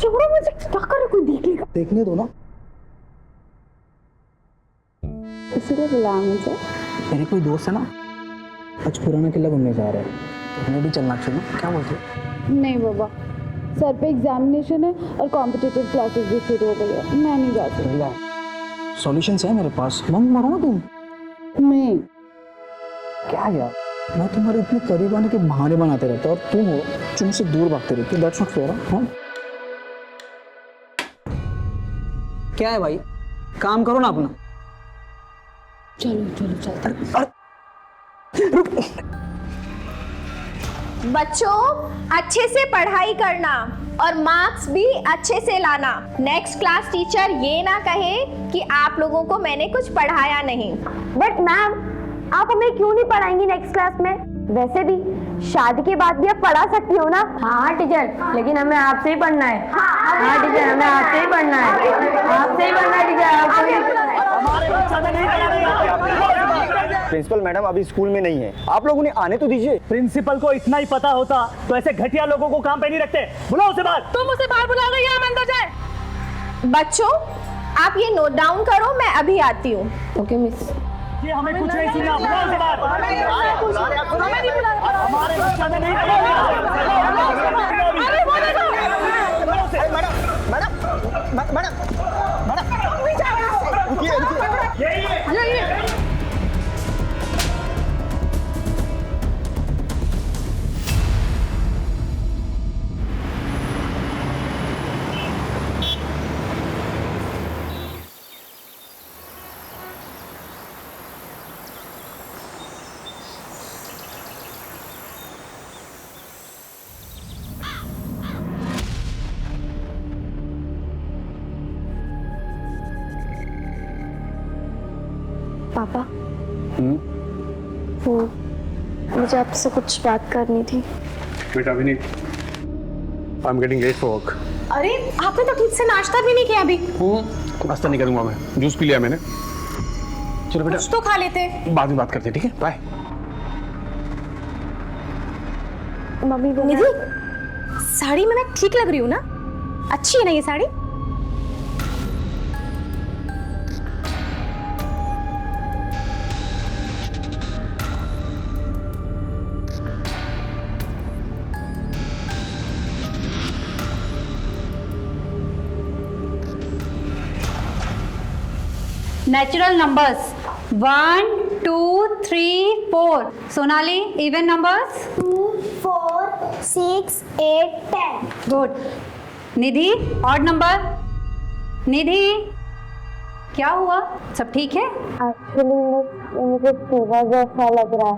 छोड़ो मुझे, क्या कर रहे, कोई देख लेगा। देखने दो ना। इसीलिए बुलाया मुझे। मेरे कोई दोस्त है ना, आज पुराना किला घूमने जा रहा है, तो हमें भी चलना चाहिए, क्या बोलते हो? नहीं बाबा, सर पे एग्जामिनेशन है और कॉम्पिटिटिव क्लासेस भी शुरू हो गई है, मैं नहीं जा सकती। सॉल्यूशंस है मेरे पास, बंक मारो ना तुम। नहीं। क्या यार, मैं तुम्हारे इतने करीब आने के बहाने बनाते रहता और तुम हो जो मुझसे दूर भागते रहते हो। That's not fair. हाँ क्या है भाई, काम करो ना अपना। चलो चलो चलते। बच्चों, अच्छे से पढ़ाई करना और मार्क्स भी अच्छे से लाना। नेक्स्ट क्लास टीचर ये ना कहे कि आप लोगों को मैंने कुछ पढ़ाया नहीं। बट मैम, आप हमें क्यों नहीं पढ़ाएंगी नेक्स्ट क्लास में? वैसे भी शादी के बाद भी आप पढ़ा सकती हो ना। हाँ टीचर, लेकिन हमें आपसे ही पढ़ना है। हाँ टीचर, हमें आपसे ही पढ़ना है, आपसे ही पढ़ना है टीचर, आपसे ही। प्रिंसिपल मैडम अभी स्कूल में नहीं है, आप लोग उन्हें आने तो दीजिए। प्रिंसिपल को इतना ही पता होता तो ऐसे घटिया लोगों को काम पे नहीं रखते। बुलाओ उसे बाहर। तुम उसे बाहर बुलाओगे या हम अंदर जाए? बच्चों, आप ये नोट डाउन करो, मैं अभी आती हूँ। Okay miss. ये हमें कुछ नहीं सुनना। बुलाओ उसे बाहर। हमें नहीं बुला, हमारे बच्चा ने नहीं पापा, वो मुझे आपसे कुछ बात करनी थी। बेटा Vineet, I am getting late for work. अरे आपने तो ठीक से नाश्ता भी नहीं किया अभी। नाश्ता नहीं करूंगा मैं, जूस पी लिया मैंने। चलो बेटा, कुछ तो खा लेते। बाद में बात करते हैं, ठीक है? बाय। मम्मी वो निधि, साड़ी में मैं ठीक लग रही हूँ ना? अच्छी है ना ये sari? Natural numbers 1 2 3 4। Sonali, even numbers 2 4 6 8 10। Good. Nidhi, odd number. Nidhi, क्या हुआ, सब ठीक है? एक्चुअली मुझे फीवर जैसा लग रहा है,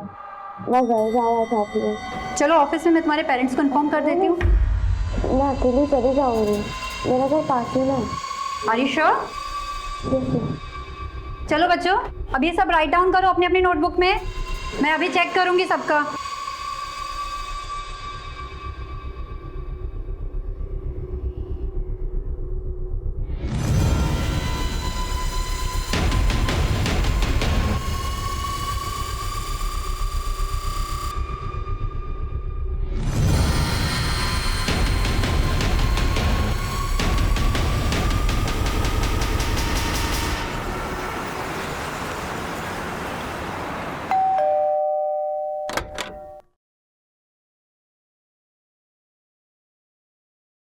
मैं घर जाना चाहती हूँ। चलो ऑफिस में मैं तुम्हारे पेरेंट्स को इन्फॉर्म कर देती हूँ। मैं अकेली चली जाऊंगी, मेरा घर पास ही में है। Are you sure? चलो बच्चों, अब ये सब राइट डाउन करो अपनी अपनी नोटबुक में, मैं अभी चेक करूंगी सबका।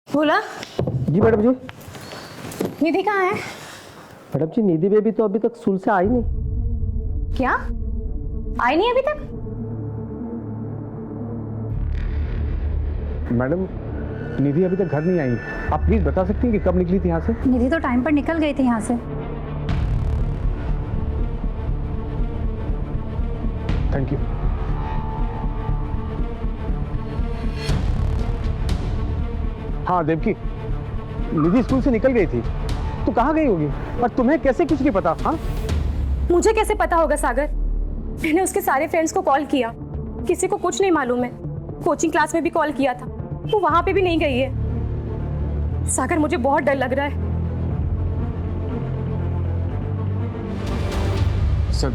बोला। जी मैडम जी। निधि कहाँ है? मैडम जी, निधि बेबी तो अभी तक स्कूल से आई नहीं। क्या आई नहीं अभी तक? मैडम, निधि अभी तक घर नहीं आई। आप प्लीज बता सकती हैं कि कब निकली थी यहाँ से? निधि तो टाइम पर निकल गई थी यहाँ से। Thank you. हाँ देवकी, निधि स्कूल से निकल गई थी, तो कहाँ गई होगी? और तुम्हें कैसे कुछ नहीं पता? हाँ, मुझे कैसे पता होगा सागर? मैंने उसके सारे फ्रेंड्स को कॉल किया, किसी को कुछ नहीं मालूम है। कोचिंग क्लास में भी कॉल किया था, वो वहां पे भी नहीं गई है। सागर, मुझे बहुत डर लग रहा है। सर,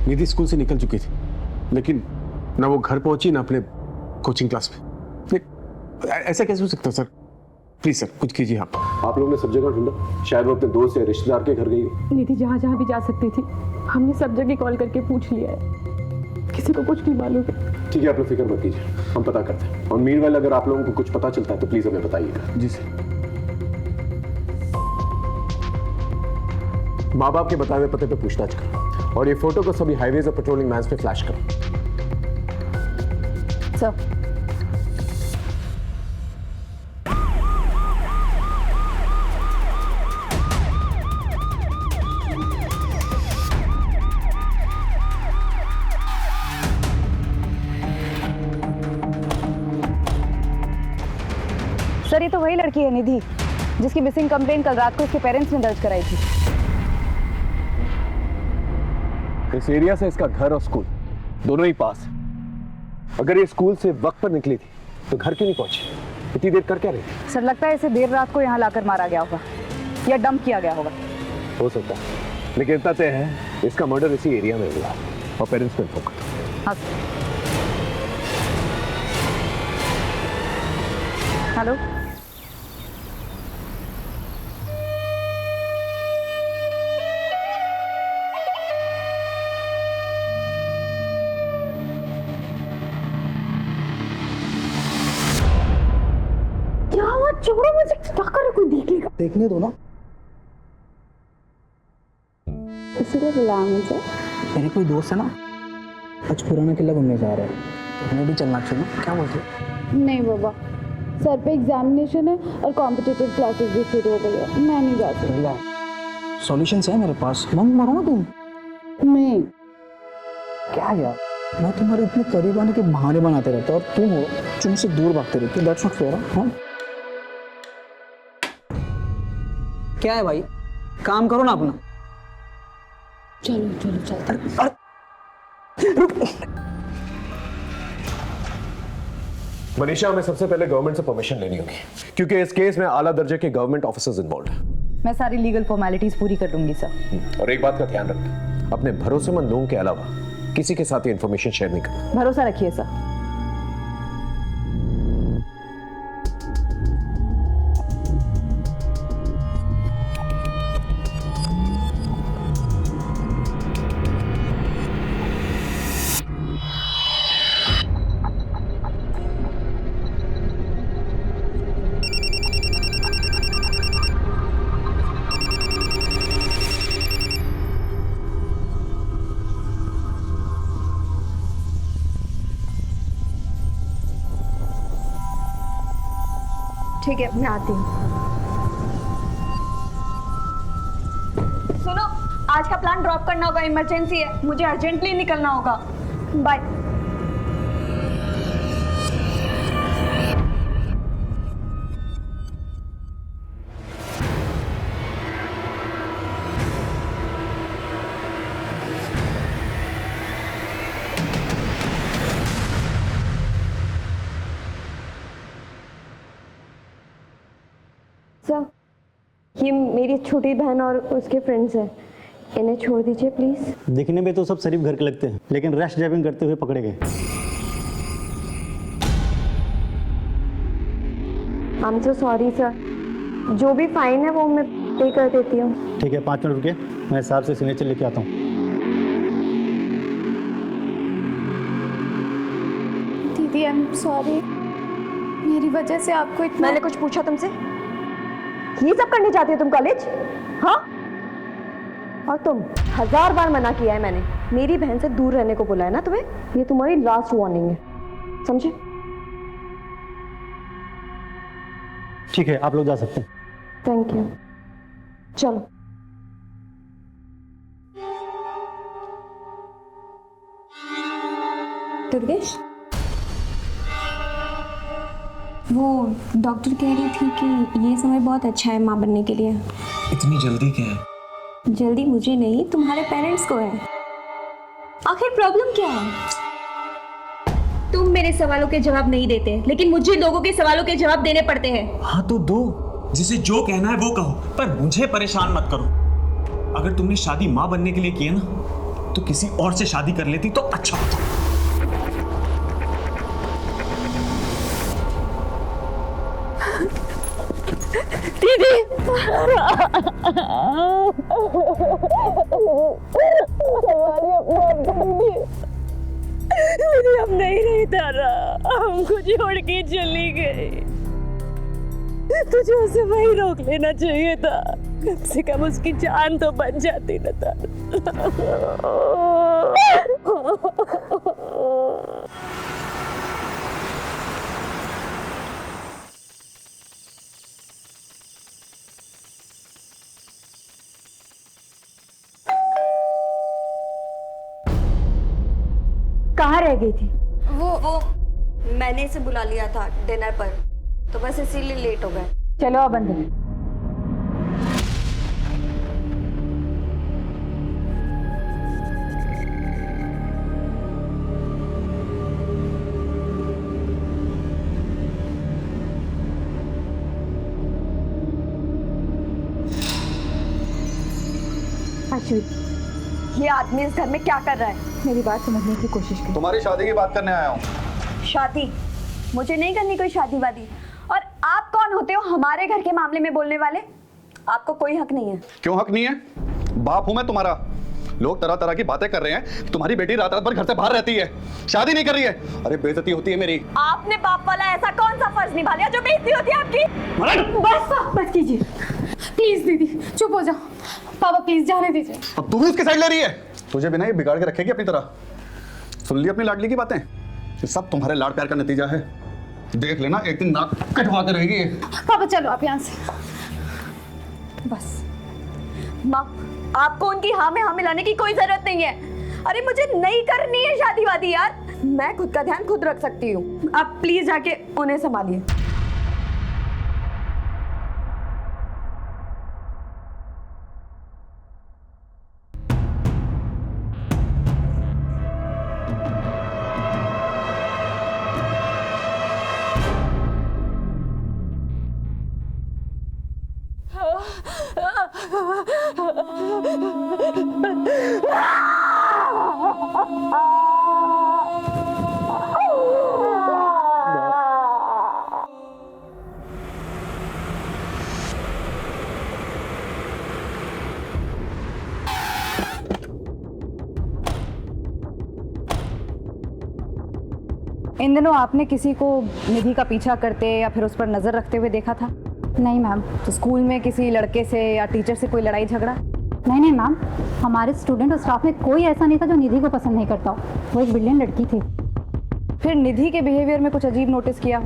निधि स्कूल से निकल चुकी थी, लेकिन ना वो घर पहुंची ना अपने कोचिंग क्लास में। ऐसा कैसे हो सकता सर? प्लीज सर कुछ कीजिए आप लोगों ने सब जगह ढूंढा, शायद वो अपने दोस्त या रिश्तेदार के घर गई हो। निधि जहाँ जहाँ भी जा सकती थी हमने सब जगह कॉल करके पूछ लिया है, किसी को कुछ नहीं मालूम है। ठीक है, आप लोग फिक्र मत कीजिए, हम पता करते हैं। और मीनवाइल अगर आप लोगों को कुछ पता चलता है तो प्लीज हमें बताइएगा। जी सर। माँ बाप के बताए हुए पते पे पूछताछ करो और ये फोटो को सभी हाईवेज और पेट्रोलिंग वैन्स पे फ्लैश करो। सर सर, ये तो वही लड़की है निधि, जिसकी मिसिंग कंप्लेन कल रात को इसके पेरेंट्स ने दर्ज कराई थी। इस एरिया से इसका घर और स्कूल दोनों ही पास है। अगर ये स्कूल से वक्त पर निकली थी तो घर क्यों नहीं पहुंची? इतनी देर कर क्या रही थी? सर, लगता है इसे देर रात को यहाँ लाकर मारा गया होगा या डंप किया गया होगा। हो सकता है, लेकिन इतना तय है इसका मर्डर इसी एरिया में हुआ और पेरेंट्स ने ठोका। हाँ। हेलो, छोड़ो मुझे, क्या कर रहे, कोई देख लेगा। देखने दो ना। इसलिए बुलाया मुझे। मेरे कोई दोस्त है ना, आज पुराना किला घूमने जा रहे हैं, तो हमें भी चलना चाहिए, क्या बोलते हो? नहीं बाबा, सर पे एग्जामिनेशन है और कॉम्पिटिटिव क्लासेस भी शुरू हो गई है, मैं नहीं जा सकती। सॉल्यूशंस है मेरे पास, मंग मारो ना तुम। नहीं। क्या यार, मैं तुम्हारे इतने करीब आने के बहाने बनाते रहता और तुम हो तुमसे दूर भागते रहते। That's not fair. हाँ, क्या है भाई, काम करो ना अपना। चलो चलो चलते। मनीषा, हमें सबसे पहले गवर्नमेंट से परमिशन लेनी होगी, क्योंकि इस केस में आला दर्जे के गवर्नमेंट ऑफिसर्स इन्वॉल्व हैं। मैं सारी लीगल फॉर्मेलिटीज पूरी कर दूंगी सर। और एक बात का ध्यान रखना, अपने भरोसेमंद लोगों के अलावा किसी के साथ ये इन्फॉर्मेशन शेयर नहीं करना। भरोसा रखिए सर। ठीक है, मैं आती हूँ। सुनो, आज का प्लान ड्रॉप करना होगा, इमरजेंसी है, मुझे अर्जेंटली निकलना होगा। बाय। सर, ये मेरी छोटी बहन और उसके फ्रेंड्स हैं, इन्हें छोड़ दीजिए प्लीज। दिखने में तो सब शरीफ घर के लगते हैं, लेकिन रैश ड्राइविंग करते हुए पकड़े गए। I am so sorry sir, जो भी फाइन है वो मैं पे कर देती हूँ। ठीक है, 5 मिनट रुके, मैं साहब से सिग्नेचर लेके आता हूँ। दीदी, आई एम सॉरी, मेरी वजह से आपको इतना। मैंने कुछ पूछा तुमसे? ये सब करने जाती हो तुम कॉलेज? हाँ, और तुम 1000 बार मना किया है मैंने, मेरी बहन से दूर रहने को बोला है ना तुम्हें। ये तुम्हारी लास्ट वार्निंग है, समझे? ठीक है, आप लोग जा सकते हैं। थैंक यू, चलो। दुर्गेश, वो डॉक्टर कह रही थी कि ये समय बहुत अच्छा है माँ बनने के लिए। इतनी जल्दी क्या है? जल्दी मुझे नहीं, तुम्हारे पेरेंट्स को है। आखिर प्रॉब्लम क्या है? तुम मेरे सवालों के जवाब नहीं देते, लेकिन मुझे लोगों के सवालों के जवाब देने पड़ते हैं। हाँ तो दो, जिसे जो कहना है वो कहो, पर मुझे परेशान मत करो। अगर तुमने शादी माँ बनने के लिए की है ना, तो किसी और से शादी कर लेती तो अच्छा होता। दीदी दीदी हम नहीं रही तारा, हमको छोड़ के चली गई। तुझे उसे वही रोक लेना चाहिए था, कम से कम उसकी जान तो बच जाती ना तारा। कहाँ रह गई थी? वो मैंने इसे बुला लिया था डिनर पर, तो बस इसीलिए लेट हो गए। चलो अब अंदर। ये आदमी इस घर में क्या कर रहा है? मेरी बात समझने की कोशिश कर। तुम्हारी शादी की बात करने आया हूँ। शादी? मुझे नहीं करनी कोई शादी वादी। और आप कौन होते हो हमारे घर के मामले में बोलने वाले? आपको कोई हक नहीं है। क्यों हक नहीं है? बाप हूं मैं तुम्हारा। लोग तरह तरह की बातें कर रहे हैं, तुम्हारी बेटी रात रात भर घर से बाहर रहती है, शादी नहीं कर रही है। अरे बेइज्जती होती है मेरी। आपने बाप वाला ऐसा कौन सा फर्ज निभा लिया जो बेइज्जती होती है आपकी? बस कीजिए प्लीज दीदी चुप हो जाओ। पापा प्लीज जाने दीजिए। अब तू भी उसकी साइड ले रही है। तुझे बिना ये बिगाड़ के रखेगी अपनी तरह। सुन ली अपनी लाडली की बातें? ये सब तुम्हारे लाड प्यार का नतीजा है। देख लेना एक दिन नाक कटवाते रहेगी। पापा चलो आप यहाँ से। बस माँ, आपको उनकी हाँ में हाँ मिलाने की कोई जरूरत नहीं है। अरे मुझे नहीं करनी है शादी वादी यार, मैं खुद का ध्यान खुद रख सकती हूँ। आप प्लीज जाके उन्हें संभालिए। इन दिनों आपने किसी को निधि का पीछा करते या फिर उस पर नजर रखते हुए देखा था? नहीं मैम। तो स्कूल में किसी लड़के से या टीचर से कोई लड़ाई झगड़ा? नहीं मैम, हमारे स्टूडेंट और स्टाफ में कोई ऐसा नहीं था जो निधि को पसंद नहीं करता हो। वो एक ब्रिलियंट लड़की थी। फिर निधि के बिहेवियर में कुछ अजीब नोटिस किया हो?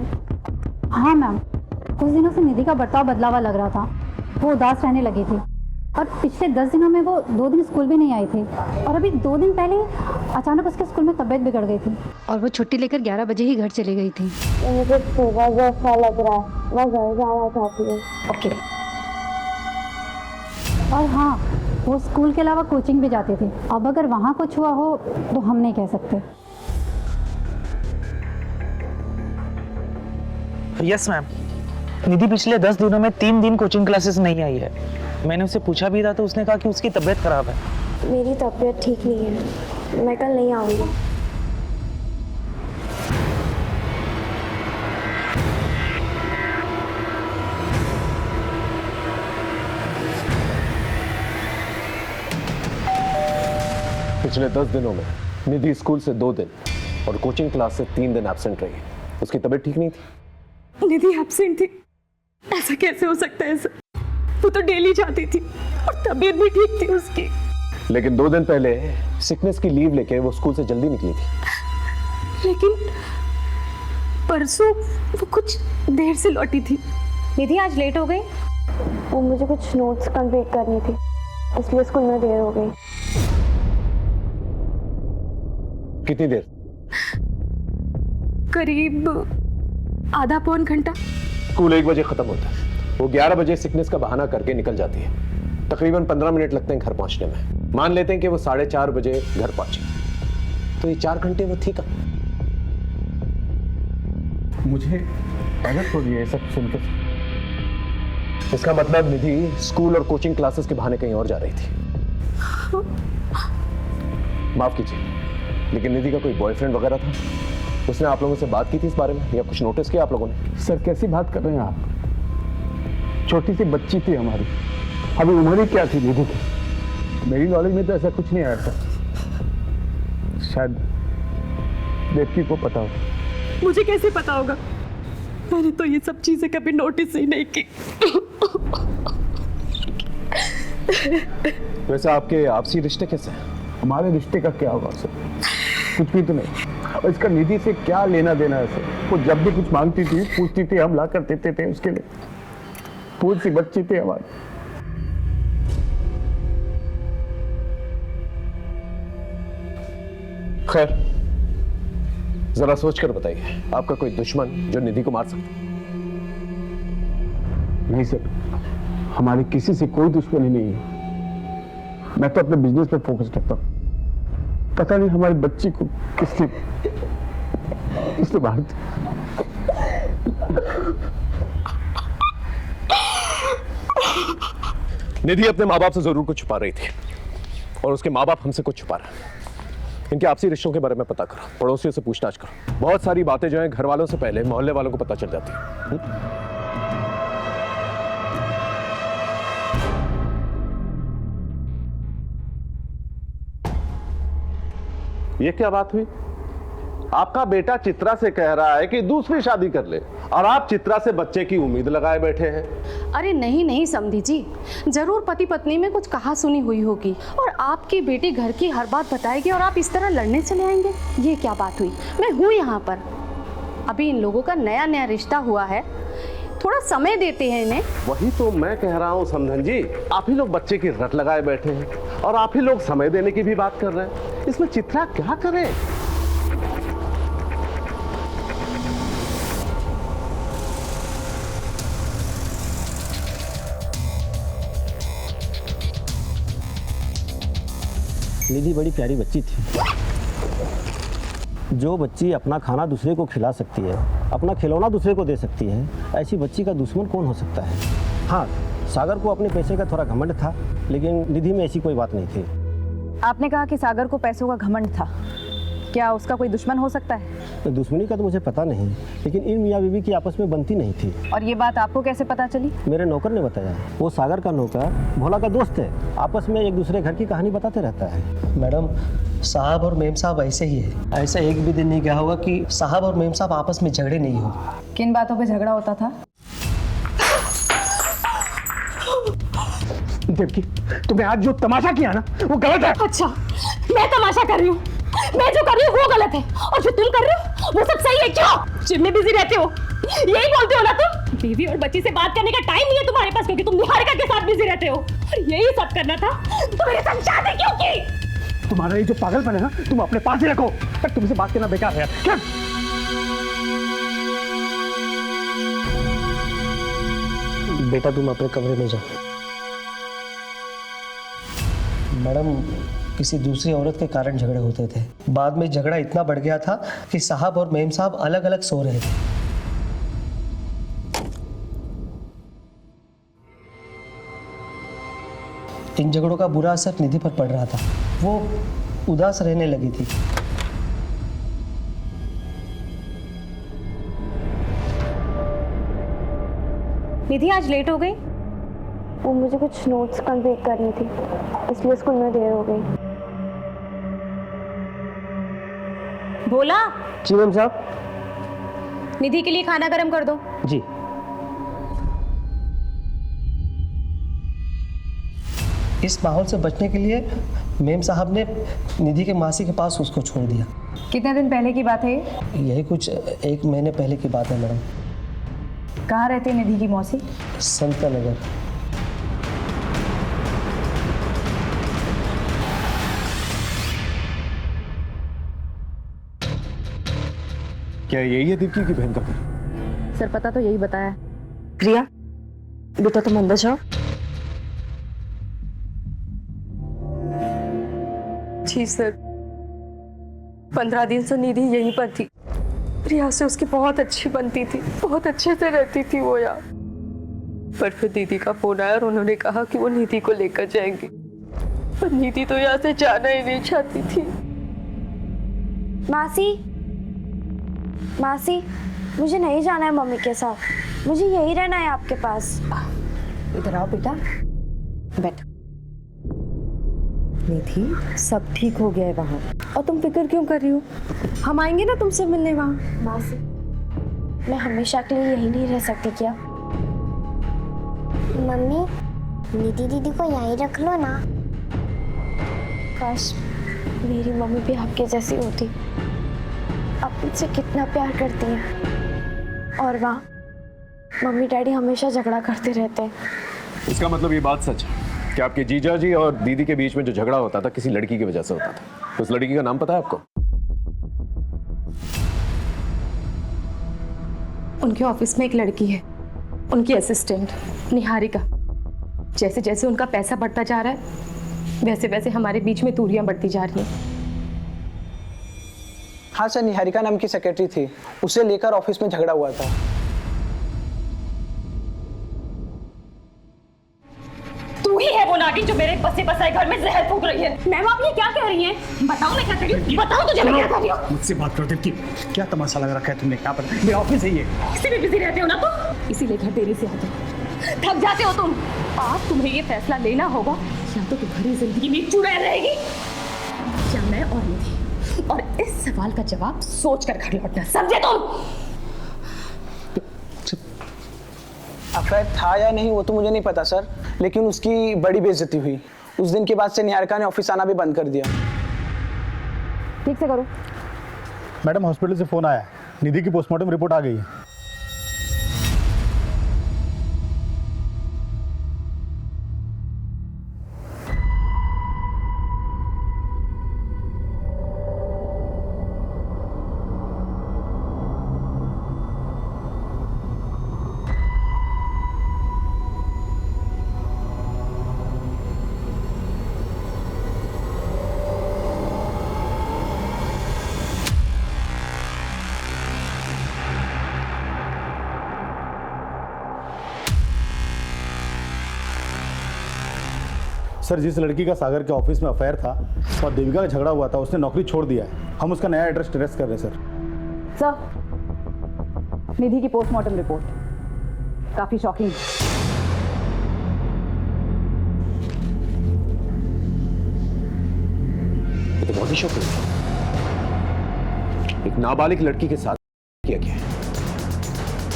हाँ मैम, कुछ दिनों से निधि का बर्ताव बदला हुआ लग रहा था। वो उदास रहने लगी थी और पिछले 10 दिनों में वो 2 दिन स्कूल भी नहीं आई थी। और अभी 2 दिन पहले अचानक उसके स्कूल में तबीयत बिगड़ गई थी और वो छुट्टी लेकर 11 बजे ही घर चली गई थी। मुझे सुबह जैसा लग रहा है, मैं घर जाना चाहती हूँ। ओके। और हाँ, वो स्कूल के अलावा कोचिंग भी जाती थी। अब अगर वहाँ कुछ हुआ हो तो हम नहीं कह सकते। यस मैम, निधि पिछले 10 दिनों में 3 दिन कोचिंग क्लासेस नहीं आई है। मैंने उससे पूछा भी था तो उसने कहा कि उसकी तबीयत खराब है। मेरी तबीयत ठीक नहीं है, मैं कल नहीं आऊँगी। पिछले 10 दिनों में निधि स्कूल से 2 दिन और कोचिंग क्लास से 3 दिन एब्सेंट रही। उसकी तबीयत ठीक नहीं थी। निधि एब्सेंट थी? ऐसा कैसे हो सकता है सर? वो तो डेली जाती थी और तबीयत भी ठीक थी उसकी। लेकिन 2 दिन पहले सिकनेस की लीव लेके वो स्कूल से जल्दी निकली थी। लेकिन परसों वो कुछ देर से लौटी थी। निधि आज लेट हो गई? वो मुझे कुछ नोट्स कंप्लीट करनी थी, इसलिए स्कूल में देर हो गई। कितनी देर? करीब आधा पौन घंटा। स्कूल 1 बजे खत्म होता है। वो 11 बजे सिकनेस का बहाना करके निकल जाती है। तकरीबन 15 मिनट लगते हैं घर पहुंचने में। मान लेते हैं कि वो 4:30 बजे घर पहुंची, तो ये 4 घंटे वो थी कहाँ? मुझे गलत हो गया ये सब सुनकर। इसका मतलब निधि स्कूल और कोचिंग क्लासेस के बहाने कहीं और जा रही थी। माफ कीजिए, लेकिन निधि का कोई बॉयफ्रेंड वगैरह था? उसने आप लोगों से बात की थी इस बारे में या कुछ नोटिस किया आप लोगों ने? सर कैसी बात कर रहे हैं आप? छोटी सी बच्ची थी हमारी, अभी उम्र ही क्या थी निधि की। मेरी नॉलेज में तो ऐसा कुछ नहीं आया था, शायद देवकी को पता हो। मुझे कैसे पता होगा? मैंने तो ये सब चीजें कभी नोटिस ही नहीं की। वैसे आपके आपसी रिश्ते कैसे हैं? हमारे रिश्ते का क्या होगा सर, कुछ भी तो नहीं। और इसका निधि से क्या लेना देना है सर? वो जब भी कुछ मांगती थी, पूछती थी, हम ला कर देते थे उसके लिए। फूल सी बच्ची थी हमारी। खैर, जरा सोच कर बताइए, आपका कोई दुश्मन जो निधि को मार सकता? नहीं सर, हमारी किसी से कोई दुश्मनी नहीं है। मैं तो अपने बिजनेस पे फोकस करता हूँ। पता नहीं हमारी बच्ची को किसने मार दिया। निधि अपने माँ बाप से जरूर कुछ छुपा रही थी और उसके माँ बाप हमसे कुछ छुपा रहे हैं। इनके आपसी रिश्तों के बारे में पता करो, पड़ोसियों से पूछताछ करो। बहुत सारी बातें जो हैं घर वालों से पहले मोहल्ले वालों को पता चल जाती है। ये क्या बात हुई? आपका बेटा चित्रा से कह रहा है कि दूसरी शादी कर ले और आप चित्रा से बच्चे की उम्मीद लगाए बैठे हैं। अरे नहीं नहीं समधी जी, जरूर पति पत्नी में कुछ कहा सुनी हुई होगी और आपकी बेटी घर की हर बात बताएगी और आप इस तरह लड़ने चले आएंगे। ये क्या बात हुई? मैं हूँ यहाँ पर, अभी इन लोगों का नया नया रिश्ता हुआ है, थोड़ा समय देते हैं इन्हें। वही तो मैं कह रहा हूँ समधन जी, आप ही लोग बच्चे की रट लगाए बैठे हैं और आप ही लोग समय देने की भी बात कर रहे हैं। इसमें चित्रा क्या करे? निधि बड़ी प्यारी बच्ची थी। जो बच्ची अपना खाना दूसरे को खिला सकती है, अपना खिलौना दूसरे को दे सकती है, ऐसी बच्ची का दुश्मन कौन हो सकता है? हाँ, सागर को अपने पैसे का थोड़ा घमंड था, लेकिन निधि में ऐसी कोई बात नहीं थी। आपने कहा कि सागर को पैसों का घमंड था, क्या उसका कोई दुश्मन हो सकता है? तो दुश्मनी का तो मुझे पता नहीं, लेकिन इन मियाँ बीवी की आपस में बनती नहीं थी। और ये बात आपको कैसे पता चली? मेरे नौकर ने बताया। वो सागर का नौकर भोला का दोस्त है, आपस में एक दूसरे घर की कहानी बताते रहता है। मैडम, साहब और मेम साहब ऐसे ही है। ऐसा एक भी दिन नहीं गया होगा कि साहब और मेम साहब आपस में झगड़े नहीं हो। किन बातों पे झगड़ा होता था? देवकी, तुमने आज जो तमाशा किया ना, वो गलत है। अच्छा, मैं तमाशा कर रही हूँ? मैं जो कर रही हूँ वो गलत है और जो तुम कर रहे हो वो सब सही है? क्यों जिम में बिजी रहते हो, यही बोलते हो ना तुम? बीवी और बच्ची से बात करने का टाइम नहीं है तुम्हारे पास, क्योंकि तुम निहारिका के साथ बिजी रहते हो। और यही सब करना था तो मेरे साथ शादी क्यों की? तुम्हारा ये जो पागलपन है ना, तुम अपने पास ही रखो। तुमसे बात करना बेकार है। क्या? बेटा तुम अपने कमरे में जाओ। मैडम, किसी दूसरी औरत के कारण झगड़े होते थे, बाद में झगड़ा इतना बढ़ गया था कि साहब और मेम साहब अलग अलग सो रहे थे। इन झगड़ों का बुरा असर निधि पर पड़ रहा था, वो उदास रहने लगी थी। निधि आज लेट हो गई? वो मुझे कुछ नोट्स कंप्लीट करनी थी, इसलिए स्कूल में देर हो गई। भोला। जी मैम साहब। निधि के लिए खाना गरम कर दो। जी। इस माहौल से बचने के लिए मेम साहब ने निधि के मासी के पास उसको छोड़ दिया। कितने दिन पहले की बात है ये? यही कुछ 1 महीने पहले की बात है मैडम। कहाँ रहती है निधि की मौसी? संता नगर। क्या यही है दीप्ति की बहन का घर? सर पता तो यही बताया। प्रिया बेटा तुम अंदर जाओ। जी सर, 15 दिन से निधि यहीं पर थी। प्रिया से उसकी बहुत अच्छी बनती थी, बहुत अच्छे से रहती थी वो यार। पर फिर दीदी का फोन आया और उन्होंने कहा कि वो निधि को लेकर जाएंगे, पर निधि तो यहाँ से जाना ही नहीं चाहती थी। मासी, मुझे नहीं जाना है मम्मी के साथ, मुझे यही रहना है आपके पास। इधर आओ बेटा, बैठ। निधि, सब ठीक हो गया है वहाँ, और तुम फिक्र क्यों कर रही हो? हम आएंगे ना तुमसे मिलने वहाँ। माँ से मैं हमेशा के लिए यही नहीं रह सकती क्या? मम्मी, निधि दीदी को यहीं रख लो ना। काश मेरी मम्मी भी आपके जैसी होती, आप मुझसे कितना प्यार करती हैं, और वहाँ मम्मी डैडी हमेशा झगड़ा करते रहते हैं। इसका मतलब ये बात सच है कि आपके जीजा जी और दीदी के बीच में जो झगड़ा होता था किसी लड़की की वजह से होता था। उस लड़की का नाम पता है आपको? उनके ऑफिस में एक लड़की है, उनकी असिस्टेंट निहारिका। जैसे जैसे उनका पैसा बढ़ता जा रहा है, वैसे वैसे हमारे बीच में दूरियां बढ़ती जा रही हैं। हाँ सर, निहारिका नाम की सेक्रेटरी थी, उसे लेकर ऑफिस में झगड़ा हुआ था। तू ही है वो नागिन जो मेरे बसे बसाए घर में जहर फूंक रही है। मैम आप ये क्या कह रही हैं? बताओ मैं क्या कर रही हूँ, बताओ तुझे मैं क्या कर रही हूँ। मुझसे बात करो देवकी, क्या तमाशा लगा रखा है तुमने? क्या पर मेरा ऑफिस है ये। इसीलिए बिजी रहते हो ना तुम, इसीलिए घर देरी से आते हो, थक जाते हो तुम। आज तुम्हें ये फैसला लेना होगा, या तो तुम्हारी जिंदगी में चुड़ैल रहेगी, या मैं और निधि। और इस सवाल का जवाब सोच कर घर लौटना, समझे तुम? अफेयर था या नहीं वो तो मुझे नहीं पता सर, लेकिन उसकी बड़ी बेइज्जती हुई। उस दिन के बाद से निहारिका ने ऑफिस आना भी बंद कर दिया। ठीक से करो। मैडम, हॉस्पिटल से फोन आया, निधि की पोस्टमार्टम रिपोर्ट आ गई है। सर, जिस लड़की का सागर के ऑफिस में अफेयर था और देविका का झगड़ा हुआ था, उसने नौकरी छोड़ दिया है। हम उसका नया एड्रेस ट्रेस कर रहे हैं सर, निधि की पोस्टमार्टम रिपोर्ट काफी शॉकिंग है। ये तो बहुत ही शौक है। एक नाबालिग लड़की के साथ किया गया है,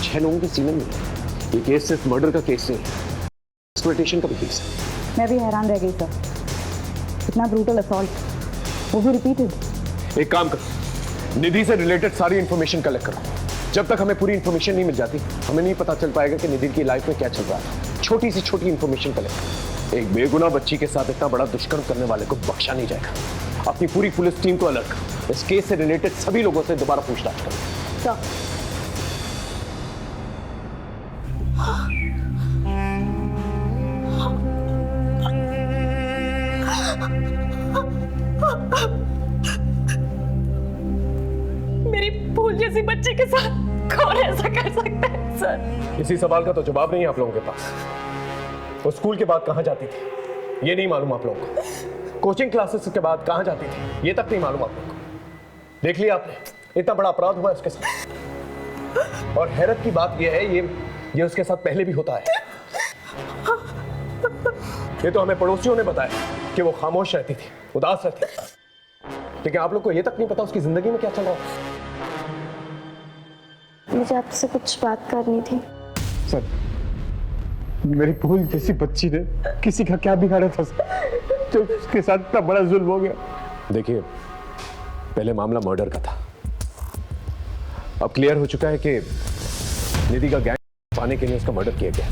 6 लोगों के सीने में। ये केस सिर्फ मर्डर का केस नहीं है, एक्सप्लॉयटेशन का भी केस है। मैं भी हैरान रह गई सर, इतना ब्रूटल असॉल्ट, वो भी रिपीटेड। एक काम करो, निधि से रिलेटेड सारी इंफॉर्मेशन कलेक्ट करो। जब तक हमें पूरी इंफॉर्मेशन नहीं मिल जाती, हमें नहीं पता चल पाएगा कि निधि की लाइफ में क्या चल रहा है। छोटी सी छोटी इंफॉर्मेशन कलेक्ट करो। एक बेगुनाह बच्ची के साथ इतना बड़ा दुष्कर्म करने वाले को बख्शा नहीं जाएगा। अपनी पूरी पुलिस टीम को अलर्ट करो, इस केस से रिलेटेड सभी लोगों से दोबारा पूछताछ करो। सर, मेरी फूल जैसी बच्ची के साथ कौन ऐसा कर सकता है सर? इसी सवाल का तो जवाब नहीं है आप लोगों के पास। वो स्कूल के बाद कहां जाती थी ये नहीं मालूम आप लोगों को। कोचिंग क्लासेस के बाद कहां जाती थी ये तक नहीं मालूम आप लोगों को। देख लिया आपने, इतना बड़ा अपराध हुआ उसके साथ। और हैरत की बात यह है, ये उसके साथ पहले भी होता है। ये तो हमें पड़ोसियों ने बताया कि वो खामोश रहती थी, उदास रहती थी, लेकिन आप लोग को ये तक नहीं पता उसकी जिंदगी में क्या चल रहा है। मुझे आपसे कुछ बात करनी थी। सर, मेरी फूल जैसी बच्ची ने किसी का क्या बिगाड़ा था जो उसके साथ इतना बड़ा जुल्म हो गया। देखिए, पहले मामला मर्डर का था, अब क्लियर हो चुका है कि निधि का गैंग पाने के लिए उसका मर्डर किया गया।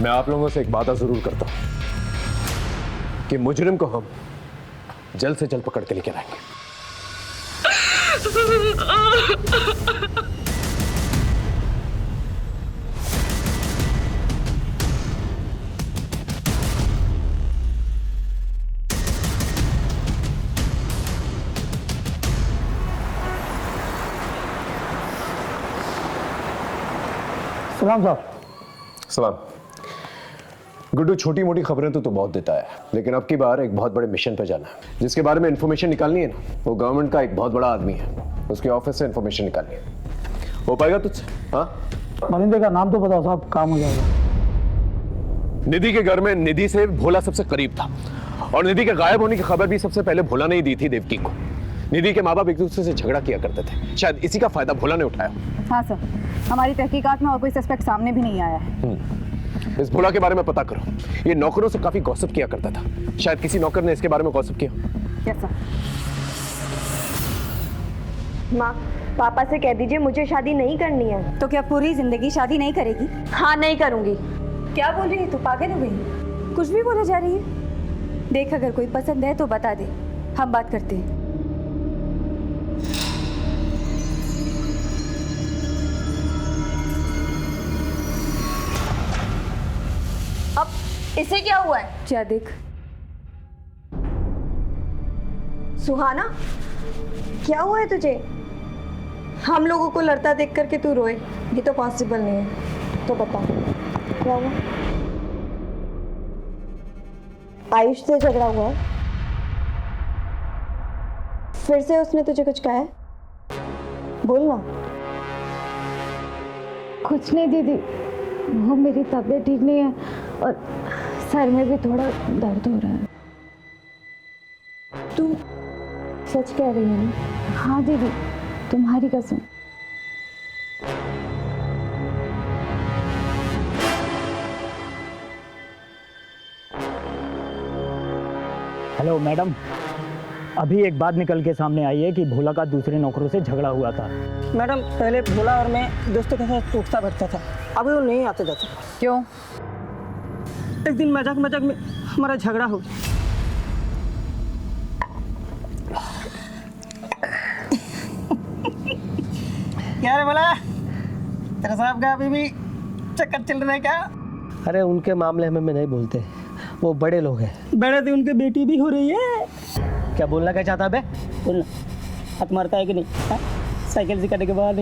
मैं आप लोगों से एक वादा जरूर करता हूं कि मुजरिम को हम जल्द से जल्द पकड़ के लेकर आएंगे। सलाम साहब। सलाम। गुड्डू, छोटी मोटी खबरें तो बहुत देता है, लेकिन अब की बार एक बहुत बड़े मिशन पे जाना है। जिसके बारे में इंफॉर्मेशन निकालनी है ना, वो गवर्नमेंट का एक बहुत बड़ा आदमी है, उसके ऑफिस से इंफॉर्मेशन निकालनी है। हो पाएगा तुझसे? हाँ, मनिंदर का नाम तो बताओ साहब, काम हो जाएगा। निधि के घर में निधि से भोला सबसे करीब था और निधि के गायब होने की खबर भी सबसे पहले भोला ने ही दी थी देवकी को। निधि के माँ बाप एक दूसरे से झगड़ा किया करते थे, शायद इसी का फायदा भोला ने उठाया। हाँ सर, हमारी तहकीकात में और कोई सस्पेक्ट सामने भी नहीं आया है। इस भोला के बारे में पता करो, ये नौकरों से काफी गॉसिप किया करता था, शायद किसी नौकर ने इसके बारे में गॉसिप किया। Yes sir. माँ, पापा से कह दीजिए मुझे शादी नहीं करनी है। तो क्या पूरी जिंदगी शादी नहीं करेगी? हाँ, नहीं करूंगी। क्या बोल रही है तू? पागल हो गई? कुछ भी बोले जा रही है। देख, अगर कोई पसंद है तो बता दे, हम बात करते हैं। अब इसे क्या हुआ है? क्या देख। सुहाना, क्या हुआ है तुझे? हम लोगों को लड़ता देख करके तू रोए, ये तो पॉसिबल नहीं है। तो बता, क्या हुआ? आयुष से झगड़ा हुआ है? फिर से उसने तुझे कुछ कहा है? बोल ना। कुछ नहीं दीदी, वो मेरी तबीयत ठीक नहीं है और सर में भी थोड़ा दर्द हो रहा है। तू सच कह रही है ना? हाँ दीदी, तुम्हारी कसम। हेलो मैडम, अभी एक बात निकल के सामने आई है कि भोला का दूसरे नौकरों से झगड़ा हुआ था। मैडम, पहले भोला और मैं दोस्तों के साथ उठता बैठता था, अभी वो नहीं आते जाते। क्यों? एक दिन मजाक मजाक में हमारा झगड़ा हो गया। क्या रे भोला, तेरा साहब का अभी भी चक्कर चल रहा है क्या? अरे उनके मामले में नहीं बोलते, वो बड़े लोग हैं। बड़े थे, उनकी बेटी भी हो रही है। क्या बोलना क्या चाहता बे? बोलना, हाथ मारता है कि नहीं? हाँ? साइकिल सिखाने के बाद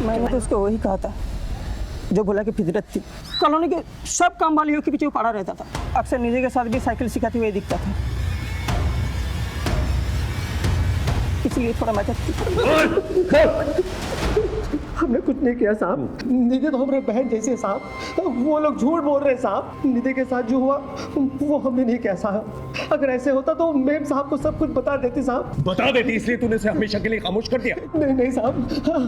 मैंने तो उसको वही कहा था जो भोला की फितरत थी। कॉलोनी के सब काम वालियों के पीछे वो पड़ा रहता था, अक्सर निधि के साथ भी साइकिल सिखाते हुए दिखता था, इसलिए थोड़ा मजाक। हमने कुछ नहीं किया साहब, निधि तो हमारे बहन जैसी है साहब। वो लोग झूठ बोल रहे हैं साहब, निधि के साथ जो हुआ वो हमने नहीं किया साहब। अगर ऐसे होता तो मेम साहब को सब कुछ बता देती साहब। बता देती, इसलिए तूने उसे हमेशा के लिए खामोश कर दिया? नहीं नहीं साहब,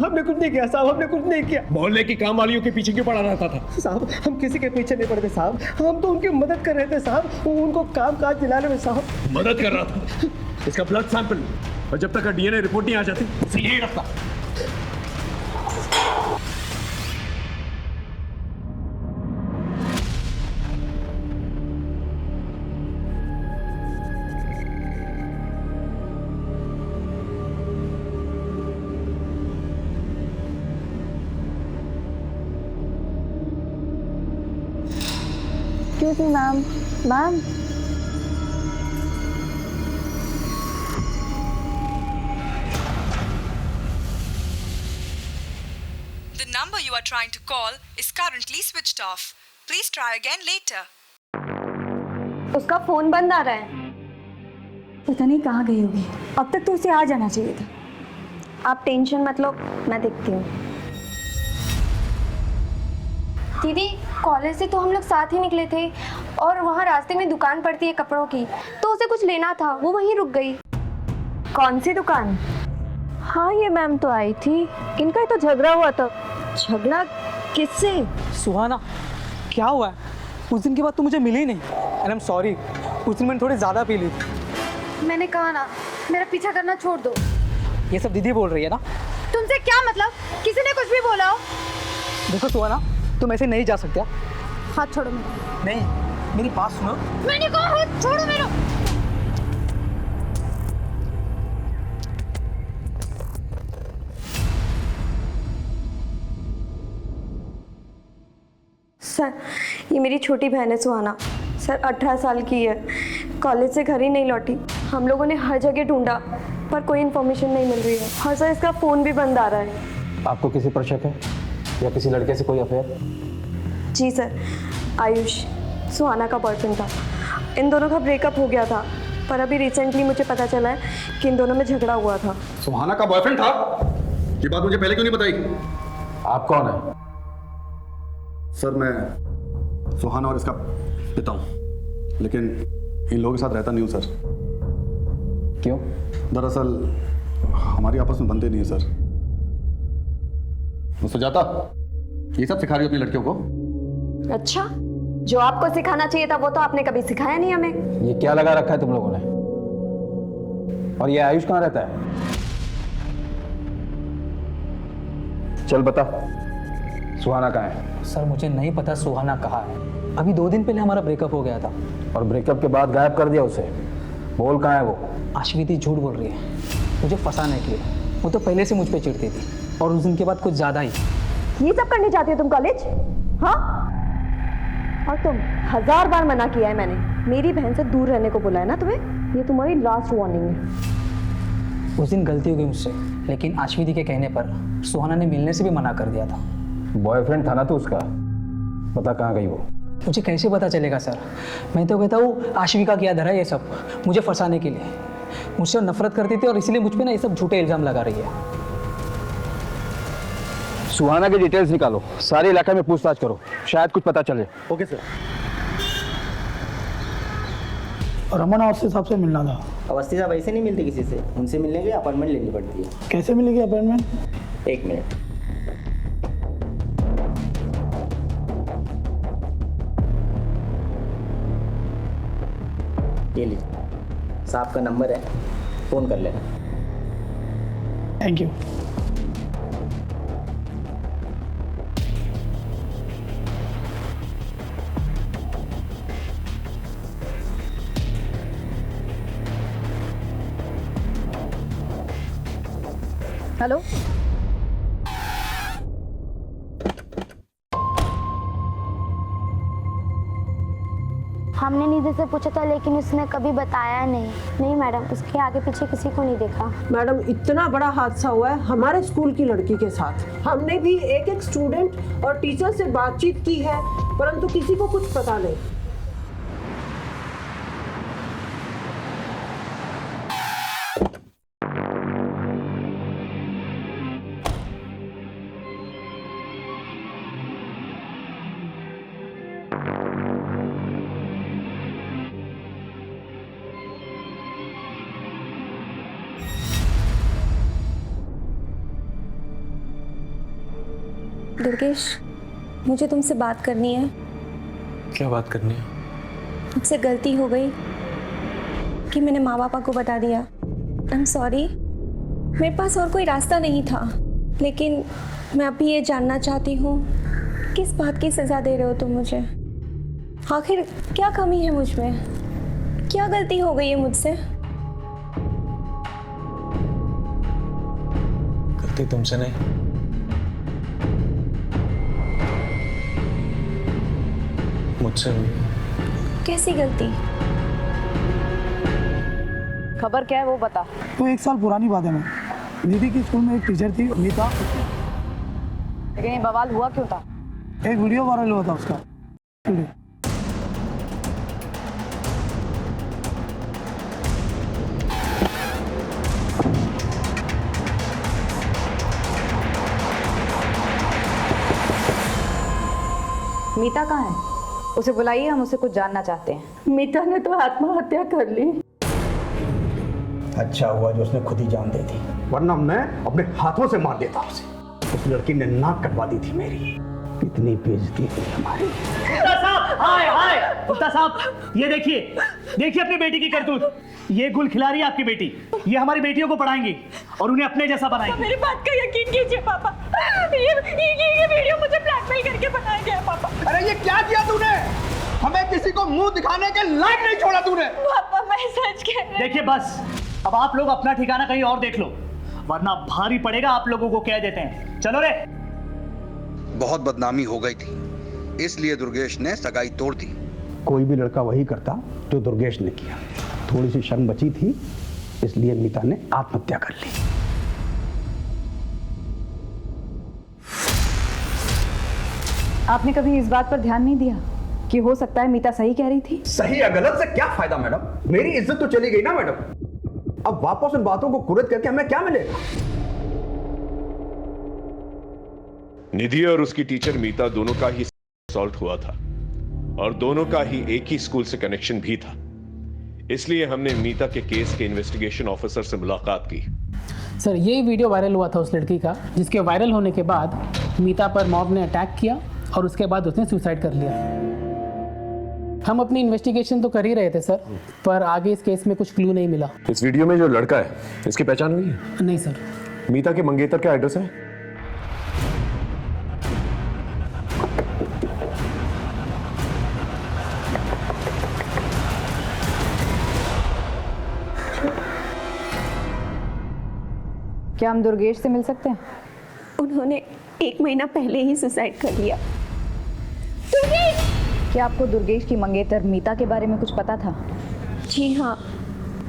हमने कुछ नहीं किया साहब, हमने कुछ नहीं किया। मोहल्ले की काम वालियों के पीछे क्यों पड़ा रहता था? साहब, हम किसी के पीछे नहीं पड़ते साहब, हम तो उनकी मदद कर रहे थे साहब, उनको काम काज दिलाने में साहब। मदद कर रहा था? इसका ब्लड सैंपल, और जब तक डीएनए रिपोर्ट नहीं आ जाती उसे यही रखता। क्यों थी ma'am? Ma'am, The number you are trying to call is currently switched off. Please try again later. उसका फोन बंद आ रहा है। पता नहीं कहाँ गई होगी, अब तक तो उसे आ जाना चाहिए था। आप टेंशन मत लो, मैं देखती हूँ। दीदी, कॉलेज से तो हम लोग साथ ही निकले थे और वहाँ रास्ते में दुकान पड़ती है कपड़ों की, तो उसे कुछ लेना था, वो वहीं रुक गई। कौन सी दुकान? हाँ, ये मैम तो आई थी, इनका ही तो झगड़ा हुआ था। झगड़ा किससे? सुहाना, क्या हुआ है? उस दिन के बाद तू मुझे मिली नहीं। एंड आई एम सॉरी, उस दिन मैंने थोड़ी ज़्यादा पी ली थी। मैंने कहा ना, मेरा पीछा करना छोड़ दो। ये सब दीदी बोल रही है ना? तुमसे क्या मतलब? किसी ने कुछ भी बोला हो? देखो सुहाना, तुम ऐसे नहीं जा सकते। हाथ छोड़ो मेरा। नहीं, मेरी बात सुनो। मैंने कहा हाथ छोड़ो मेरा। सर, ये मेरी छोटी बहन है सुहाना। सर, 18 साल की है, कॉलेज से घर ही नहीं लौटी। हम लोगों ने हर जगह ढूंढा पर कोई इन्फॉर्मेशन नहीं मिल रही है। और सर, इसका फ़ोन भी बंद आ रहा है। आपको किसी पर शक है या किसी लड़के से कोई अफेयर? जी सर, आयुष सुहाना का बॉयफ्रेंड था। इन दोनों का ब्रेकअप हो गया था, पर अभी रिसेंटली मुझे पता चला है कि इन दोनों में झगड़ा हुआ था। सुहाना का बॉयफ्रेंड था? ये बात मुझे पहले क्यों नहीं बताई? आप कौन है? सर मैं सुहाना और इसका पिता हूं, लेकिन इन लोगों के साथ रहता नहीं हूं सर। क्यों? दरअसल हमारी आपस में बनते नहीं है सर। सुजाता, ये सब सिखा रही हो अपनी लड़कियों को? अच्छा, जो आपको सिखाना चाहिए था वो तो आपने कभी सिखाया नहीं हमें। ये क्या लगा रखा है तुम लोगों ने? और ये आयुष कहाँ रहता है? चल बता, सुहाना कहाँ है? सर मुझे नहीं पता सुहाना कहाँ है। अभी 2 दिन पहले हमारा ब्रेकअप हो गया था। और ब्रेकअप के बाद गायब कर दिया उसे? बोल कहाँ है वो? अश्विति झूठ बोल रही है मुझे फंसाने के लिए। वो तो पहले से मुझ पे चिढ़ती थी और उस दिन के बाद कुछ ज्यादा ही। ये सब करने जाती हो तुम कॉलेज? हाँ, और तुम 1000 बार मना किया है मैंने, मेरी बहन से दूर रहने को बोला है ना तुम्हें। ये तुम्हारी लास्ट वार्निंग है। उस दिन गलती हो गई मुझसे, लेकिन अश्विति के कहने पर सुहाना ने मिलने से भी मना कर दिया था। बॉयफ्रेंड था ना तो उसका? बता कहाँ गई वो? मुझे कैसे पता चलेगा सर? मैं तो कहता हूँ आशिविका किया धरा ये सब मुझे फंसाने के लिए। मुझसे नफरत करती थी और इसलिए मुझ पे ना ये सब झूठे इल्जाम लगा रही है। सुहाना की डिटेल्स निकालो, सारे इलाके में पूछताछ करो, शायद कुछ पता चले। Okay sir. रमन अवस्थी साहब से मिलना था। अवस्थी साहब ऐसे नहीं मिलते किसी से, उनसे मिलने के लिए अपॉइंटमेंट लेनी पड़ती है। कैसे मिलेगी अपॉइंटमेंट? 1 मिनट। ये लीजिए, साहब का नंबर है, फ़ोन कर लेना। Thank you. हेलो, हमने निधि से पूछा था लेकिन उसने कभी बताया नहीं मैडम, उसके आगे पीछे किसी को नहीं देखा। मैडम इतना बड़ा हादसा हुआ है हमारे स्कूल की लड़की के साथ। हमने भी एक स्टूडेंट और टीचर से बातचीत की है, परंतु किसी को कुछ पता नहीं। दुर्गेश, मुझे तुमसे बात करनी है। क्या बात करनी है? मुझसे गलती हो गई कि मैंने माँ पापा को बता दिया। आई एम सॉरी, मेरे पास और कोई रास्ता नहीं था, लेकिन मैं अभी ये जानना चाहती हूँ किस बात की सज़ा दे रहे हो तुम मुझे? आखिर क्या कमी है मुझ में? क्या गलती हो गई है मुझसे? गलती तुमसे नहीं, मुझसे हुई। कैसी गलती? खबर क्या है वो बता। तो 1 साल पुरानी बात है। मैं निधि की स्कूल में एक टीचर थी मीता। लेकिन ये बवाल हुआ क्यों था? एक वीडियो वायरल हुआ था उसका। मीता कहाँ है? उसे बुलाइए, हम उसे कुछ जानना चाहते हैं। मीता ने तो आत्महत्या कर ली। अच्छा हुआ जो उसने खुद ही जान दे दी, वरना मैं अपने हाथों से मार देता उसे। उस लड़की ने नाक कटवा दी थी मेरी। कितनी बेइज्जती हुई हमारी। गुप्ता साहब, हाय हाय गुप्ता साहब, ये देखिए देखिए अपनी बेटी की करतूत। ये गुल खिला रही है आपकी बेटी। ये हमारी बेटियों को पढ़ाएंगी और उन्हें अपने जैसा बनाएंगी। मेरी बात का यकीन कीजिए पापा, ये वीडियो मुझे ब्लैकमेल करके बनाया गया है पापा। अरे ये क्या किया तूने? हमें किसी को मुंह दिखाने के लायक नहीं छोड़ा तूने। पापा मैं सच कह रही हूं। देखिए बस, अब आप लोग अपना ठिकाना कहीं और देख लो, वरना भारी पड़ेगा आप लोगों को। कह देते हैं, चलो रे। बहुत बदनामी हो गई थी, इसलिए दुर्गेश ने सगाई तोड़ दी। कोई भी लड़का वही करता जो दुर्गेश ने किया। थोड़ी सी शर्म बची थी, इसलिए मीता ने आत्महत्या कर ली। आपने कभी इस बात पर ध्यान नहीं दिया कि हो सकता है मीता सही कह रही थी? सही या गलत से क्या फायदा मैडम? मेरी इज्जत तो चली गई ना मैडम। अब वापस उन बातों को कुरेद करके हमें क्या मिलेगा? निधि और उसकी टीचर मीता दोनों का ही असॉल्ट हुआ था और दोनों का ही एक ही स्कूल से कनेक्शन भी था। इसलिए हमने मीता के केस के इन्वेस्टिगेशन ऑफिसर से मुलाकात की। सर ये वीडियो वायरल हुआ था उस लड़की का, जिसके वायरल होने के बाद मीता पर मॉब ने अटैक किया और उसके बाद उसने सुसाइड कर लिया। हम अपनी इन्वेस्टिगेशन तो कर ही रहे थे सर, पर आगे इस केस में कुछ क्लू नहीं मिला। इस वीडियो में जो लड़का है इसकी पहचान हुई है? नहीं सर। मीता के मंगेतर क्या एड्रेस है? क्या हम दुर्गेश से मिल सकते हैं? उन्होंने 1 महीना पहले ही सुसाइड कर लिया। क्या आपको दुर्गेश की मंगेतर मीता के बारे में कुछ पता था? जी हाँ,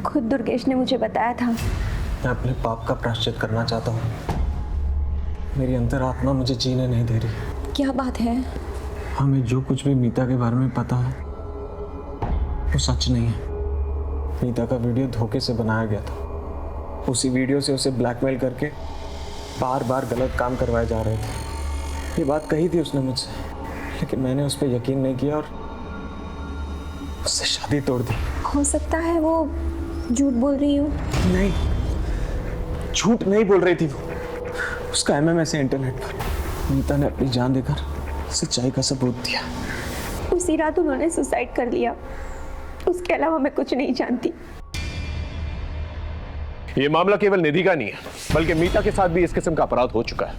खुद दुर्गेश ने मुझे बताया था। मैं अपने पाप का प्रायश्चित करना चाहता हूँ। मेरी अंतरात्मा मुझे जीने नहीं दे रही। क्या बात है? हमें जो कुछ भी मीता के बारे में पता है वो सच नहीं है। मीता का वीडियो धोखे से बनाया गया था। उसी वीडियो से उसे ब्लैकमेल करके बार बार गलत काम करवाए जा रहे थे। ये बात कही थी उसने मुझसे, लेकिन मैंने उस पर यकीन नहीं किया और उससे शादी तोड़ दी। हो सकता है वो झूठ बोल रही हो। नहीं, झूठ नहीं बोल रही थी वो। उसका MMS है इंटरनेट पर। मीता ने अपनी जान देकर सच्चाई का सबूत दिया। उसी रात उन्होंने सुसाइड कर लिया। उसके अलावा मैं कुछ नहीं जानती। ये मामला केवल निधि का नहीं है, बल्कि मीता के साथ भी इस किस्म का अपराध हो चुका है।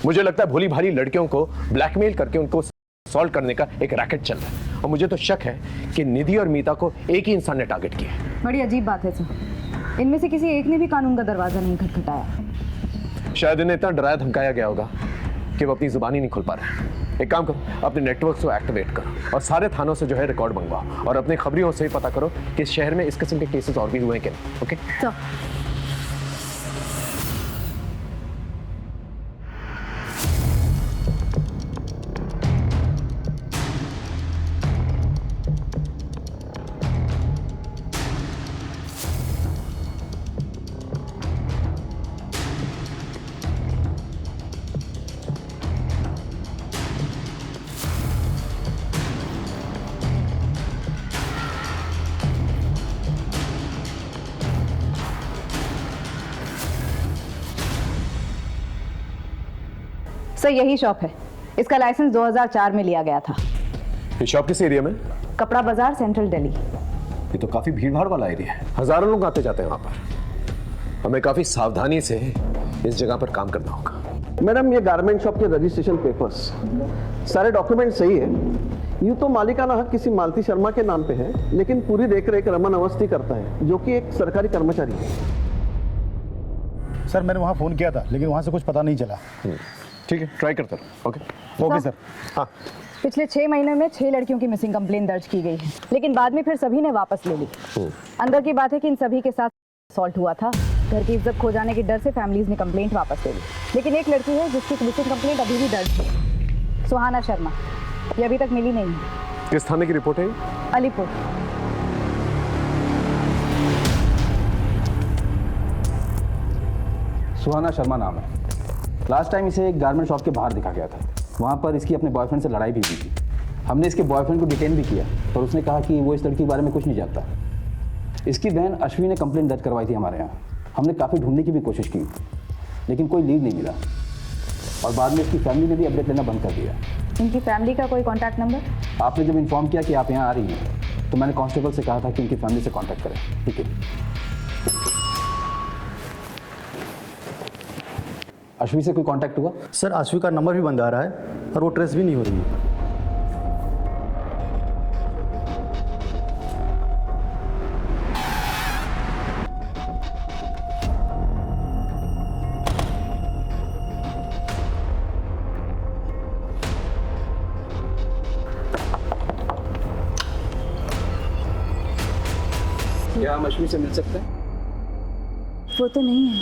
मुझे लगता है भोली भाली लड़कियों को ब्लैकमेल करके उनको सॉल्व करने का एक रैकेट चल रहा है और मुझे तो शक है कि निधि और मीता को एक ही इंसान ने टारगेट किया है। बड़ी अजीब बात है सर, इनमें से किसी एक ने भी कानून का दरवाजा नहीं खटखटाया। शायद इन्हें इतना डराया धमकाया गया होगा कि वो अपनी जुबान ही नहीं खोल पा रहे हैं। एक काम करो, अपने नेटवर्क को एक्टिवेट करो और सारे थानों से जो है रिकॉर्ड मंगवाओ और अपने खबरियों से ही पता करो कि इस शहर में इस किस्म के केसेस और भी हुए हैं क्या। ओके सर यही शॉप है। इसका लाइसेंस 2004 में लिया गया था। ये शॉप किस एरिया में? कपड़ा बाजार, सेंट्रल दिल्ली। ये तो काफी भीड़ भाड़ वाला एरिया है, हजारों लोग आते जाते हैं वहां पर। हमें काफी सावधानी से इस जगह पर काम करना होगा। मैडम ये गारमेंट शॉप के रजिस्ट्रेशन पेपर्स सारे डॉक्यूमेंट सही है। यूँ तो मालिकाना हक किसी मालती शर्मा के नाम पे है, लेकिन पूरी देखरेख रमन अवस्थी करता है, जो कि एक सरकारी कर्मचारी है। सर मैंने वहाँ फ़ोन किया था, लेकिन वहाँ से कुछ पता नहीं चला। ठीक है, ट्राई करता हूँ। Okay sir. हाँ, पिछले 6 महीने में 6 लड़कियों की मिसिंग कंप्लेंट दर्ज की गई है, लेकिन बाद में फिर सभी ने वापस ले ली। अंदर की बात है कि इन सभी के साथ असॉल्ट हुआ था। घर की इज्जत खो जाने के डर से फैमिलीज ने कंप्लेंट वापस ले ली, लेकिन एक लड़की है जिसकी मिसिंग कंप्लेंट अभी भी दर्ज है, सुहाना शर्मा। ये अभी तक मिली नहीं है। किस थाने की रिपोर्ट है? अलीपुर। सुहाना शर्मा नाम है। लास्ट टाइम इसे एक गारमेंट शॉप के बाहर दिखा गया था। वहाँ पर इसकी अपने बॉयफ्रेंड से लड़ाई भी हुई थी। हमने इसके बॉयफ्रेंड को डिटेन भी किया, पर उसने कहा कि वो इस लड़की के बारे में कुछ नहीं जानता। इसकी बहन अश्विनी ने कंप्लेंट दर्ज करवाई थी हमारे यहाँ। हमने काफ़ी ढूंढने की भी कोशिश की, लेकिन कोई लीड नहीं मिला और बाद में इसकी फैमिली ने भी अपडेट लेना बंद कर दिया। इनकी फैमिली का कोई कॉन्टैक्ट नंबर? आपने जब इन्फॉर्म किया कि आप यहाँ आ रही हैं, तो मैंने कांस्टेबल से कहा था कि इनकी फैमिली से कॉन्टैक्ट करें। ठीक है। अश्वी से कोई कांटेक्ट हुआ? सर अश्वी का नंबर भी बंद आ रहा है और वो ट्रेस भी नहीं हो रही है। क्या हम अश्वी से मिल सकते हैं? वो तो नहीं है।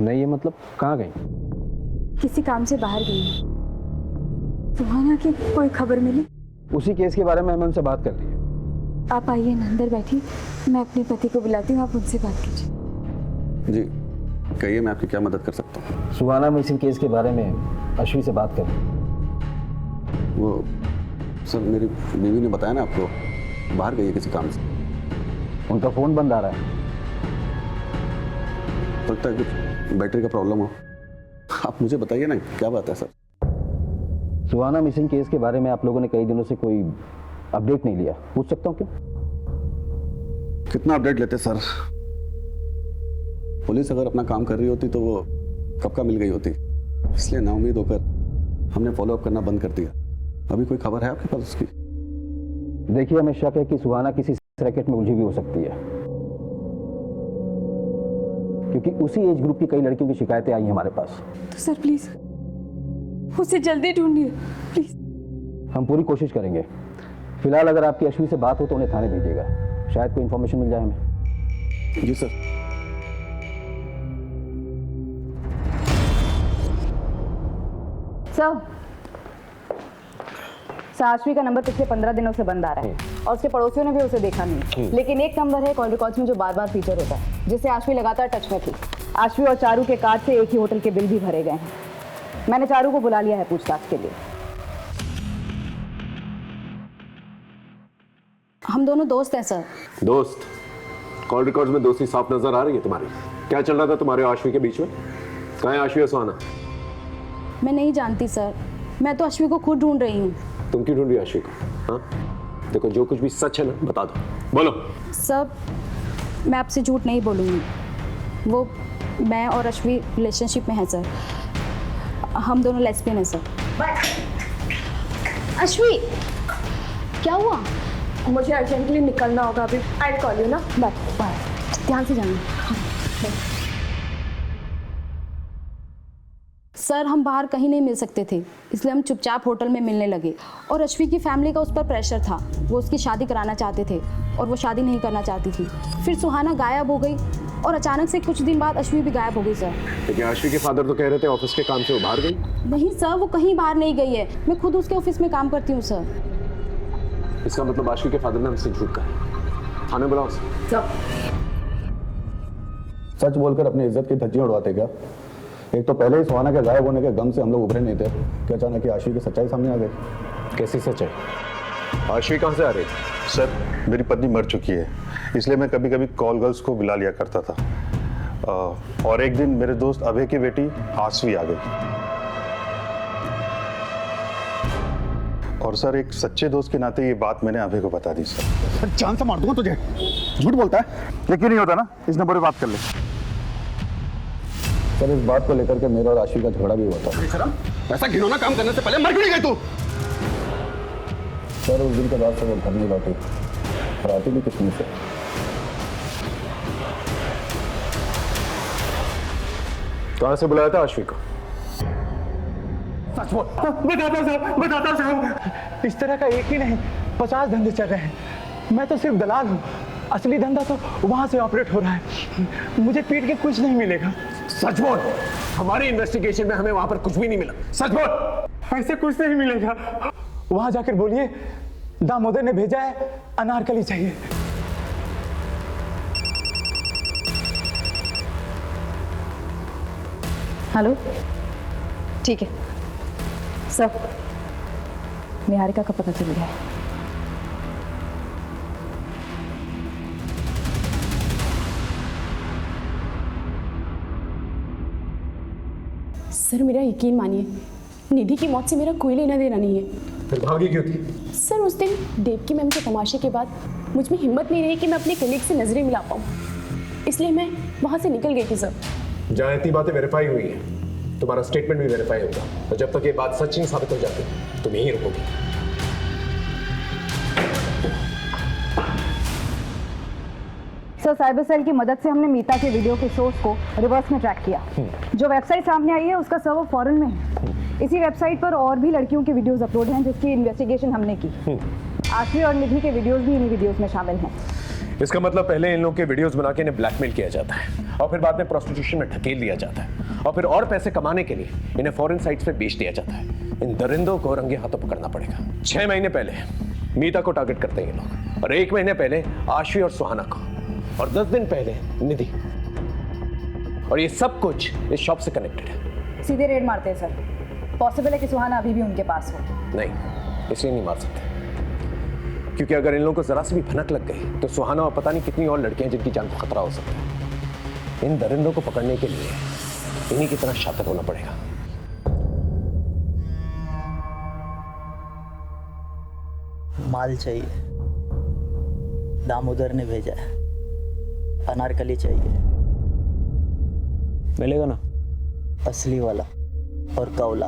नहीं है मतलब कहाँ गई? किसी काम से बाहर गई। सुहाना की कोई खबर मिली? उसी केस के बारे में हमें उनसे बात कर ली है। आप आइए ना, अंदर बैठिए, मैं अपने पति को बुलाती हूँ, आप उनसे बात कीजिए। जी कहिए, मैं आपकी क्या मदद कर सकता हूँ? सुहाना मिसिंग केस के बारे में अश्वी से बात करें। वो सर मेरी बीवी ने बताया ना आपको, बाहर गई है किसी काम से। उनका फ़ोन बंद आ रहा है। लगता है कि बैटरी का प्रॉब्लम हो। आप मुझे बताइए ना क्या बात है सर। सुहाना मिसिंग केस के बारे में आप लोगों ने कई दिनों से कोई अपडेट नहीं लिया, पूछ सकता हूँ क्यों? कितना अपडेट लेते सर? पुलिस अगर अपना काम कर रही होती तो वो कब का मिल गई होती, इसलिए नाउम्मीद होकर हमने फॉलोअप करना बंद कर दिया। अभी कोई खबर है आपके पास उसकी? देखिए, हमें शक है कि सुहाना किसी रैकेट में उलझी भी हो सकती है, क्योंकि उसी एज ग्रुप की कई लड़कियों की शिकायतें आई हैं हमारे पास। तो सर प्लीज उसे जल्दी ढूंढिए प्लीज। हम पूरी कोशिश करेंगे। फिलहाल अगर आपकी अश्वी से बात हो तो उन्हें थाने भेजिएगा, शायद कोई इन्फॉर्मेशन मिल जाए हमें। जी सर। सर आश्वी का नंबर पिछले 15 दिनों से बंद आ रहा है और उसके पड़ोसियों ने भी उसे देखा नहीं, लेकिन एक नंबर है कॉल रिकॉर्ड्स में जो बार बार फीचर होता है, जिससे आश्वी लगातार टच में थी। आश्वी और चारू के कार्ड से एक ही होटल के बिल भी भरे गए हैं। मैंने चारू को बुला लिया है पूछताछ के लिए। हम दोनों दोस्त हैं सर। दोस्त? कॉल रिकॉर्ड्स में दोस्ती साफ नजर आ रही है तुम्हारी। क्या चल रहा था तुम्हारे और अश्वी के बीच में? कहाँ है अश्वी और सुहाना? मैं नहीं जानती सर, मैं तो अश्वी को खुद ढूंढ रही हूँ। तुम क्यों ढूंढ रही हो अश्वी को? हाँ, देखो जो कुछ भी सच है ना बता दो, बोलो। सर मैं आपसे झूठ नहीं बोलूँगी, वो मैं और अश्वी रिलेशनशिप में हैं सर। हम दोनों लेस्बियन हैं सर। अश्वी क्या हुआ? मुझे अर्जेंटली निकलना होगा अभी। आई कॉल यू ना। बाय बाय, ध्यान से जाना। सर हम बाहर कहीं नहीं मिल सकते थे, इसलिए हम चुपचाप होटल में मिलने लगे और अश्वी की फैमिली का उस पर प्रेशर था। वो उसकी शादी कराना चाहते थे और वो शादी नहीं करना चाहती थी। फिर सुहाना गायब हो गई और अचानक से कुछ दिन बाद अश्वी भी गायब हो गई सर। लेकिन अश्वी के फादर तो कह रहे थे ऑफिस के काम से वो बाहर गई। नहीं सर, वो कहीं बाहर नहीं गई है, मैं खुद उसके ऑफिस में काम करती हूँ सर। इसका मतलब अश्वी के फादर ने हमसे झूठ कहा। थाने बुलाओ उसे। सच बोलकर अपनी इज्जत की धज्जियां उड़वाते क्या? एक तो पहले ही सुहाना के गायब होने के गम से हम लोग उभरे नहीं थे कि अचानक आश्वी की सच्चाई सामने आ गई। कैसी सच्चाई? आश्वी कहाँ से आ रही? सर मेरी पत्नी मर चुकी है, इसलिए मैं कभी कभी कॉल गर्ल्स को बुला लिया करता था। और एक दिन मेरे दोस्त अभय की बेटी आश्वी आ गई। और सर एक सच्चे दोस्त के नाते ये बात मैंने अभय को बता दी। सर जान से मार दूंगा तुझे, झूठ बोलता है। यकीन नहीं होता ना, इस नंबर पे बात कर ले। सर इस बात को लेकर के मेरा और आश्वी का झगड़ा भी हुआ था। ऐसा घिनौना काम करने से पहले मर क्यों नहीं गई तू? सर उस दिन के बाद से वो घर नहीं लौटी और आती भी किस्म से। कहाँ से बुलाया था आश्वी को? सच बोल। बताता साहब, इस तरह का एक ही नहीं 50 धंधे चल रहे हैं। मैं तो सिर्फ दलाल हूँ, असली धंधा तो वहां से ऑपरेट हो रहा है। मुझे पीट के कुछ नहीं मिलेगा। सच बोल। हमारी इन्वेस्टिगेशन में हमें वहां पर कुछ भी नहीं मिला। सच बोल। ऐसे कुछ नहीं मिलेगा। वहां जाकर बोलिए दामोदर ने भेजा है, अनारकली चाहिए। हेलो, ठीक है सर, निहारिका का पता चल गया है। सर मेरा यकीन मानिए, निधि की मौत से मेरा कोई लेना देना नहीं है। फिर भागी क्यों थी? सर उस दिन देवकी मैम के तमाशे के बाद मुझ में हिम्मत नहीं रही कि मैं अपने कलीग से नजरें मिला पाऊँ, इसलिए मैं वहाँ से निकल गई थी सर। जहाँ इतनी बातें वेरीफाई हुई हैं, तुम्हारा स्टेटमेंट भी वेरीफाई होगा, और जब तक ये बात सच नहीं साबित हो जाती तुम यहीं रुकोगे। सर साइबर सेल की मदद से हमने मीता के वीडियो के सोर्स को रिवर्स में ट्रैक किया। जो वेबसाइट सामने आई है उसका सर्वर फॉरेन में है। इसी वेबसाइट पर और भी लड़कियों के वीडियोस अपलोड हैं जिसकी इन्वेस्टिगेशन हमने की। आश्वी और निधि के वीडियोस भी इन्हीं वीडियोस में शामिल हैं। इसका मतलब पहले इन लोगों के वीडियोस बना के इन्हें ब्लैकमेल किया जाता है और फिर बाद में प्रोस्टिट्यूशन में ढकेल दिया जाता है और फिर और पैसे कमाने के लिए इन्हें फॉरेन साइट्स पे बेच दिया जाता है। इन दरिंदों को रंगे हाथों पकड़ना पड़ेगा। 6 महीने पहले मीता को टारगेट करते हैं ये लोग, और 1 महीने पहले आश्वी और सुहाना को, और 10 दिन पहले निधि। और ये सब कुछ इस शॉप से कनेक्टेड है। सीधे रेड मारते हैं सर। पॉसिबल है कि सुहाना अभी भी उनके पास हो। नहीं, इसलिए नहीं मार सकते, क्योंकि अगर इन लोगों को जरा सी भी भनक लग गई तो सुहाना और पता नहीं कितनी और लड़कियां जिनकी जान को खतरा हो सकता है। इन दरिंदों को पकड़ने के लिए इन्हीं की तरह शातिर होना पड़ेगा। माल चाहिए, दामोदर ने भेजा है। अनारकली चाहिए, मिलेगा ना? असली वाला और कौला।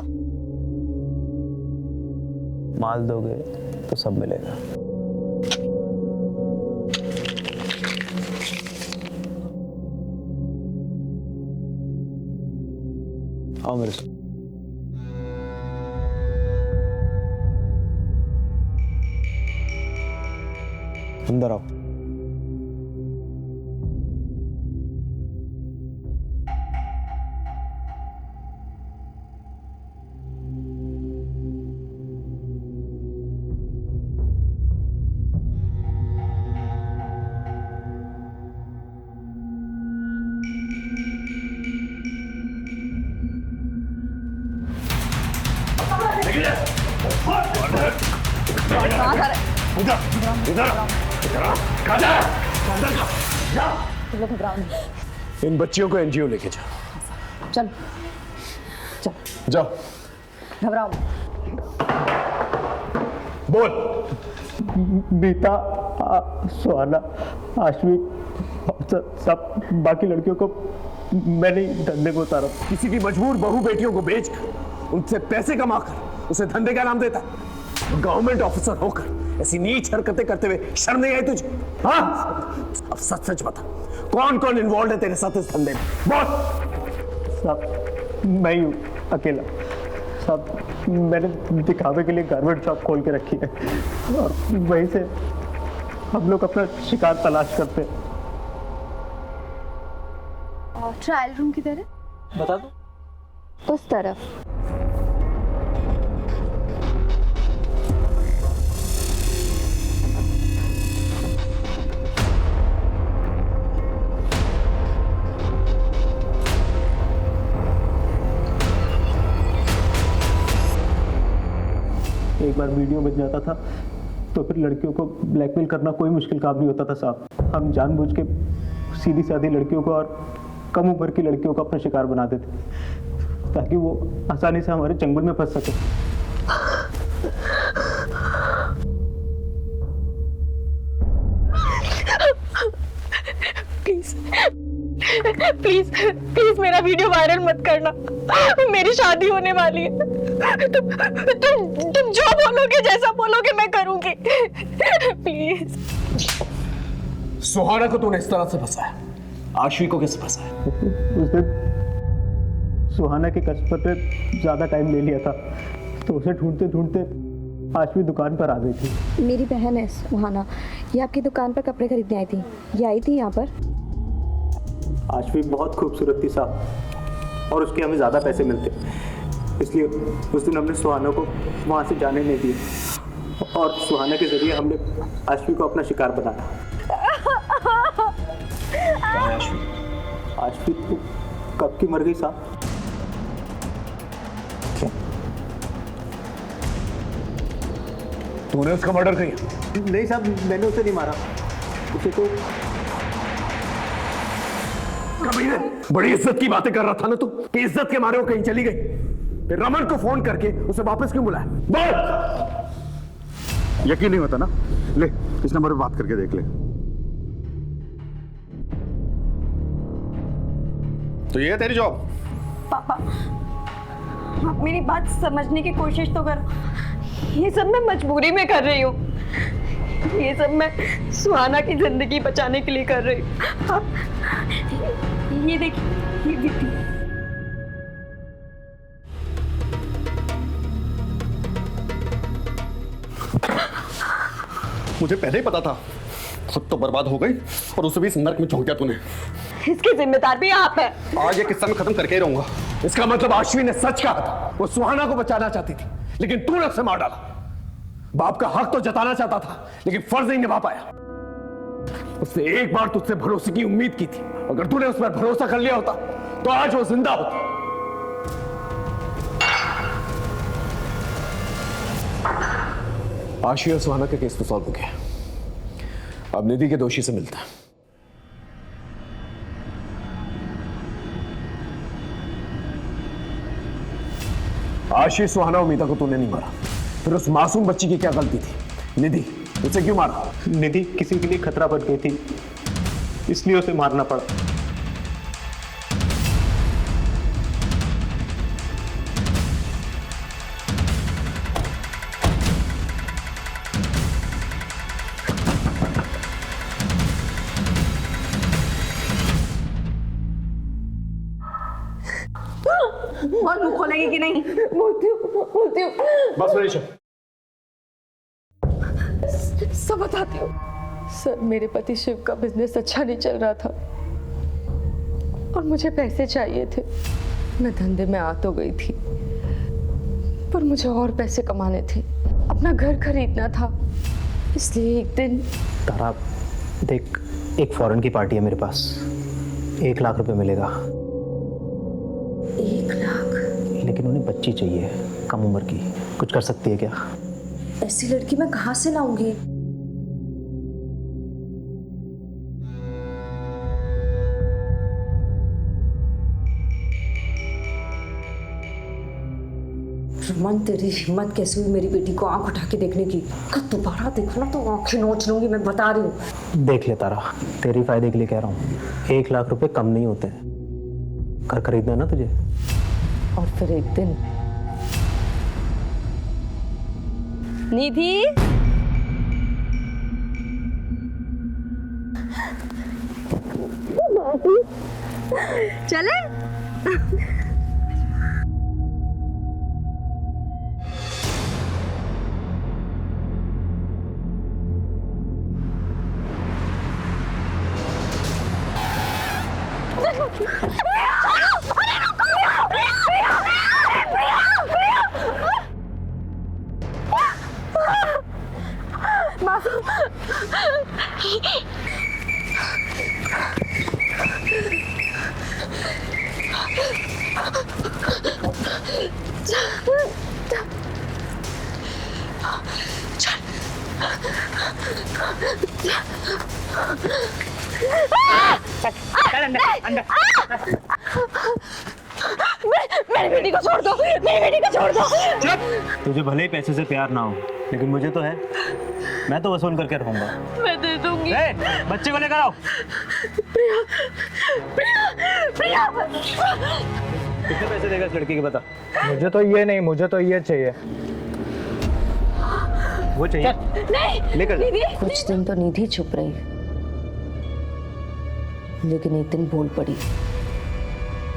माल दोगे तो सब मिलेगा। आओ मेरे साथ। अंदर आओ। इन बच्चियों को एनजीओ लेके जाओ। चल चल जाओ। घबराओ। बोल। मीता, सुहाना, आश्वी, सब बाकी लड़कियों को मैंने धंधे को उतारा। किसी की मजबूर बहू बेटियों को बेचकर उनसे पैसे कमाकर उसे धंधे का नाम देता। गवर्नमेंट ऑफिसर होकर ऐसी नीच हरकतें करते हुए शर्म नहीं आई तुझे? हाँ, अब सच सच बता, कौन कौन इन्वॉल्व है तेरे साथ इस धंधे में? बोल। सब मैं ही हूँ अकेला। सब मैंने दिखावे के लिए गारमेंट शॉप खोल के रखी है और वहीं से हम लोग अपना शिकार तलाश करते हैं। और ट्रायल रूम किधर है? बता दो। उस तरफ। एक बार वीडियो बच जाता था तो फिर लड़कियों को ब्लैकमेल करना कोई मुश्किल काम नहीं होता था साहब। हम जानबूझ के सीधी सादी लड़कियों को और कम उम्र की लड़कियों को अपना शिकार बना देते ताकि वो आसानी से हमारे चंगुल में फंस सके। प्लीज प्लीज प्लीज मेरा वीडियो वायरल मत करना। मेरी शादी होने वाली है। तुम जो बोलोगे, जैसा बोलोगे मैं करूंगी। प्लीज। सुहाना को तूने इस तरह से फंसाया, आश्वी को कैसे फंसाया? उस दिन सुहाना के कस्टमर पे ज्यादा टाइम ले लिया था तो उसे ढूंढते ढूंढते आश्वी दुकान पर आ गई थी। मेरी बहन है सुहाना, ये आपकी दुकान पर कपड़े खरीदने आई थी। ये आई थी यहाँ पर। आश्वी बहुत खूबसूरत थी साहब और उसके हमें ज़्यादा पैसे मिलते, इसलिए उस दिन हमने सुहाना को वहाँ से जाने नहीं दिए और सुहाना के जरिए हमने आश्वी को अपना शिकार बनाया। आश्वी तो कब की मर गई साहब। तूने उसका मर्डर किया? नहीं साहब, मैंने उसे नहीं मारा। उसे तो बड़ी इज्जत की बातें कर रहा था ना तू कि इज्जत के मारे वो कहीं चली गई। फिर रमन को फोन करके उसे वापस क्यों बुलाया? बोल। यकीन नहीं होता ना? ले इस नंबर पे बात करके देख ले। तो ये है तेरी जॉब? पापा, आप मेरी बात समझने की कोशिश तो करो। ये सब मैं मजबूरी में कर रही हूँ। ये सब मैं सुहाना की जिंदगी बचाने के लिए कर रही हूँ। आप ये देखिए, ये वीडियो। मुझे पहले ही पता था, खुद तो बर्बाद हो गई और उसे भी इस नर्क में झोंक दिया तूने। इसके जिम्मेदार भी आप हैं। आज ये किस्सा मैं खत्म करके ही रहूंगा। इसका मतलब आश्वी ने सच कहा था, वो सुहाना को बचाना चाहती थी लेकिन तूने उसे मार डाला। बाप का हक तो जताना चाहता था लेकिन फर्ज नहीं निभा पाया। उसने एक बार तुझसे भरोसे की उम्मीद की थी, अगर तूने उस पर भरोसा कर लिया होता तो आज वो जिंदा होता। आशी और सुहाना का केस तो सॉल्व हो गया, अब निधि के दोषी से मिलता है। आशी, सुहाना और मीता को तूने नहीं मारा, फिर उस मासूम बच्ची की क्या गलती थी? निधि, उसे क्यों मारा? निधि किसी के लिए खतरा बन गई थी, इसलिए उसे मारना पड़ा। और मुंह खोलेगी कि नहीं? बोलती हूँ। बस मनीषा, सब बताती हूँ। सर, मेरे पति शिव का बिजनेस अच्छा नहीं चल रहा था और मुझे पैसे चाहिए थे। मैं धंधे में आ तो गई थी, पर मुझे और पैसे कमाने थे, अपना घर खरीदना था। इसलिए एक दिन तारा देख, एक फॉरेन की पार्टी है मेरे पास, 1 लाख रुपए मिलेगा। 1 लाख? लेकिन उन्हें बच्ची चाहिए, कम उम्र की, कुछ कर सकती है क्या? ऐसी लड़की मैं कहाँ से लाऊंगी? रमन, तेरी हिम्मत कैसे हुई मेरी बेटी को आंख उठा के देखने की? अगर दोबारा देखना तो आंखें नोच लूंगी, मैं बता रही हूँ। देख ले तारा, तेरी फायदे के लिए कह रहा हूँ, 1 लाख रुपए कम नहीं होते हैं। घर खरीदना है ना तुझे? और फिर एक दिन निधि, चले? मेरी बेटी को छोड़ दो, मेरी बेटी को छोड़ दो। तुझे भले ही पैसे से प्यार ना हो, लेकिन मुझे तो है। मैं तो वसूल करके रहूंगा। मैं दे दूंगी। बच्चे को लेकर आओ। प्रिया, प्रिया, प्रिया। कितने पैसे देगा इस लड़की के, बता? मुझे तो ये नहीं, मुझे तो ये चाहिए। वो चाहिए? नहीं, लेकर जा। कुछ दिन तो निधि चुप रही, लेकिन एक दिन बोल पड़ी।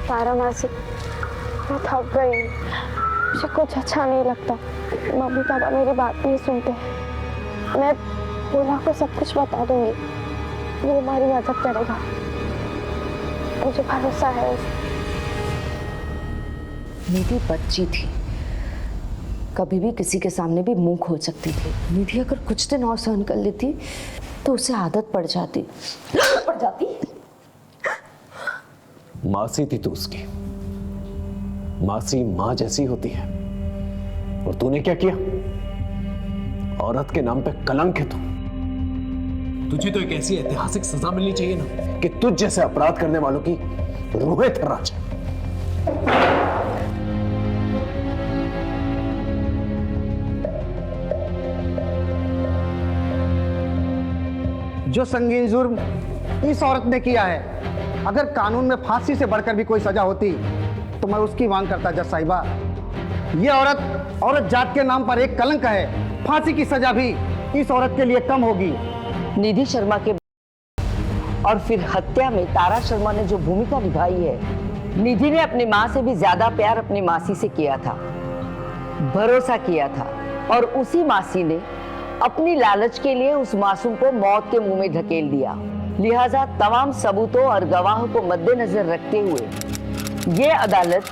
तारा मासी, मैं थक गई, मुझे कुछ अच्छा नहीं लगता। मम्मी पापा मेरी बात नहीं सुनते। मैं बोला को सब कुछ बता दूंगी, वो हमारी मदद करेगा, मुझे भरोसा है। निधि बच्ची थी, कभी भी किसी के सामने भी मुंह खोल सकती थी। निधि अगर कुछ दिन और सहन कर लेती तो उसे आदत पड़ जाती। मासी थी तू उसकी, मासी माँ जैसी होती है, और तूने क्या किया? औरत के नाम पे कलंक है तू। तुझे तो एक ऐसी ऐतिहासिक सजा मिलनी चाहिए ना कि तुझ जैसे अपराध करने वालों की रूहें थर्रा जाए। जो संगीन जुर्म इस औरत ने किया है, अगर कानून में फांसी से बढ़कर भी कोई सजा होती तो मैं उसकी मांग करता जज साहिबा। ये औरत जात के नाम पर एक कलंक है, फांसी की सजा भी इस औरत के लिए कम होगी। निधि शर्मा के और फिर हत्या में तारा शर्मा ने जो भूमिका निभाई है, निधि ने अपनी माँ से भी ज्यादा प्यार अपनी मासी से किया था, भरोसा किया था, और उसी मासी ने अपनी लालच के लिए उस मासूम को मौत के मुंह में धकेल दिया। लिहाजा तमाम सबूतों और गवाहों को मद्देनजर रखते हुए ये अदालत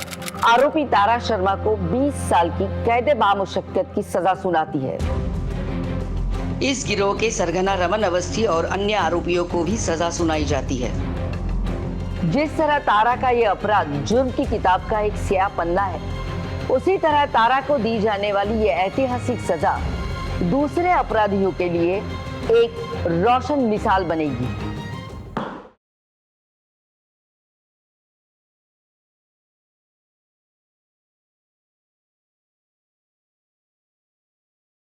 आरोपी तारा शर्मा को 20 साल की कैद बामुशक्कत की सजा सुनाती है। इस गिरोह के सरगना रमन अवस्थी और अन्य आरोपियों को भी सजा सुनाई जाती है। जिस तरह तारा का ये अपराध जुर्म की किताब का एक स्याह पन्ना है, उसी तरह तारा को दी जाने वाली ये ऐतिहासिक सजा दूसरे अपराधियों के लिए एक रोशन मिसाल बनेगी।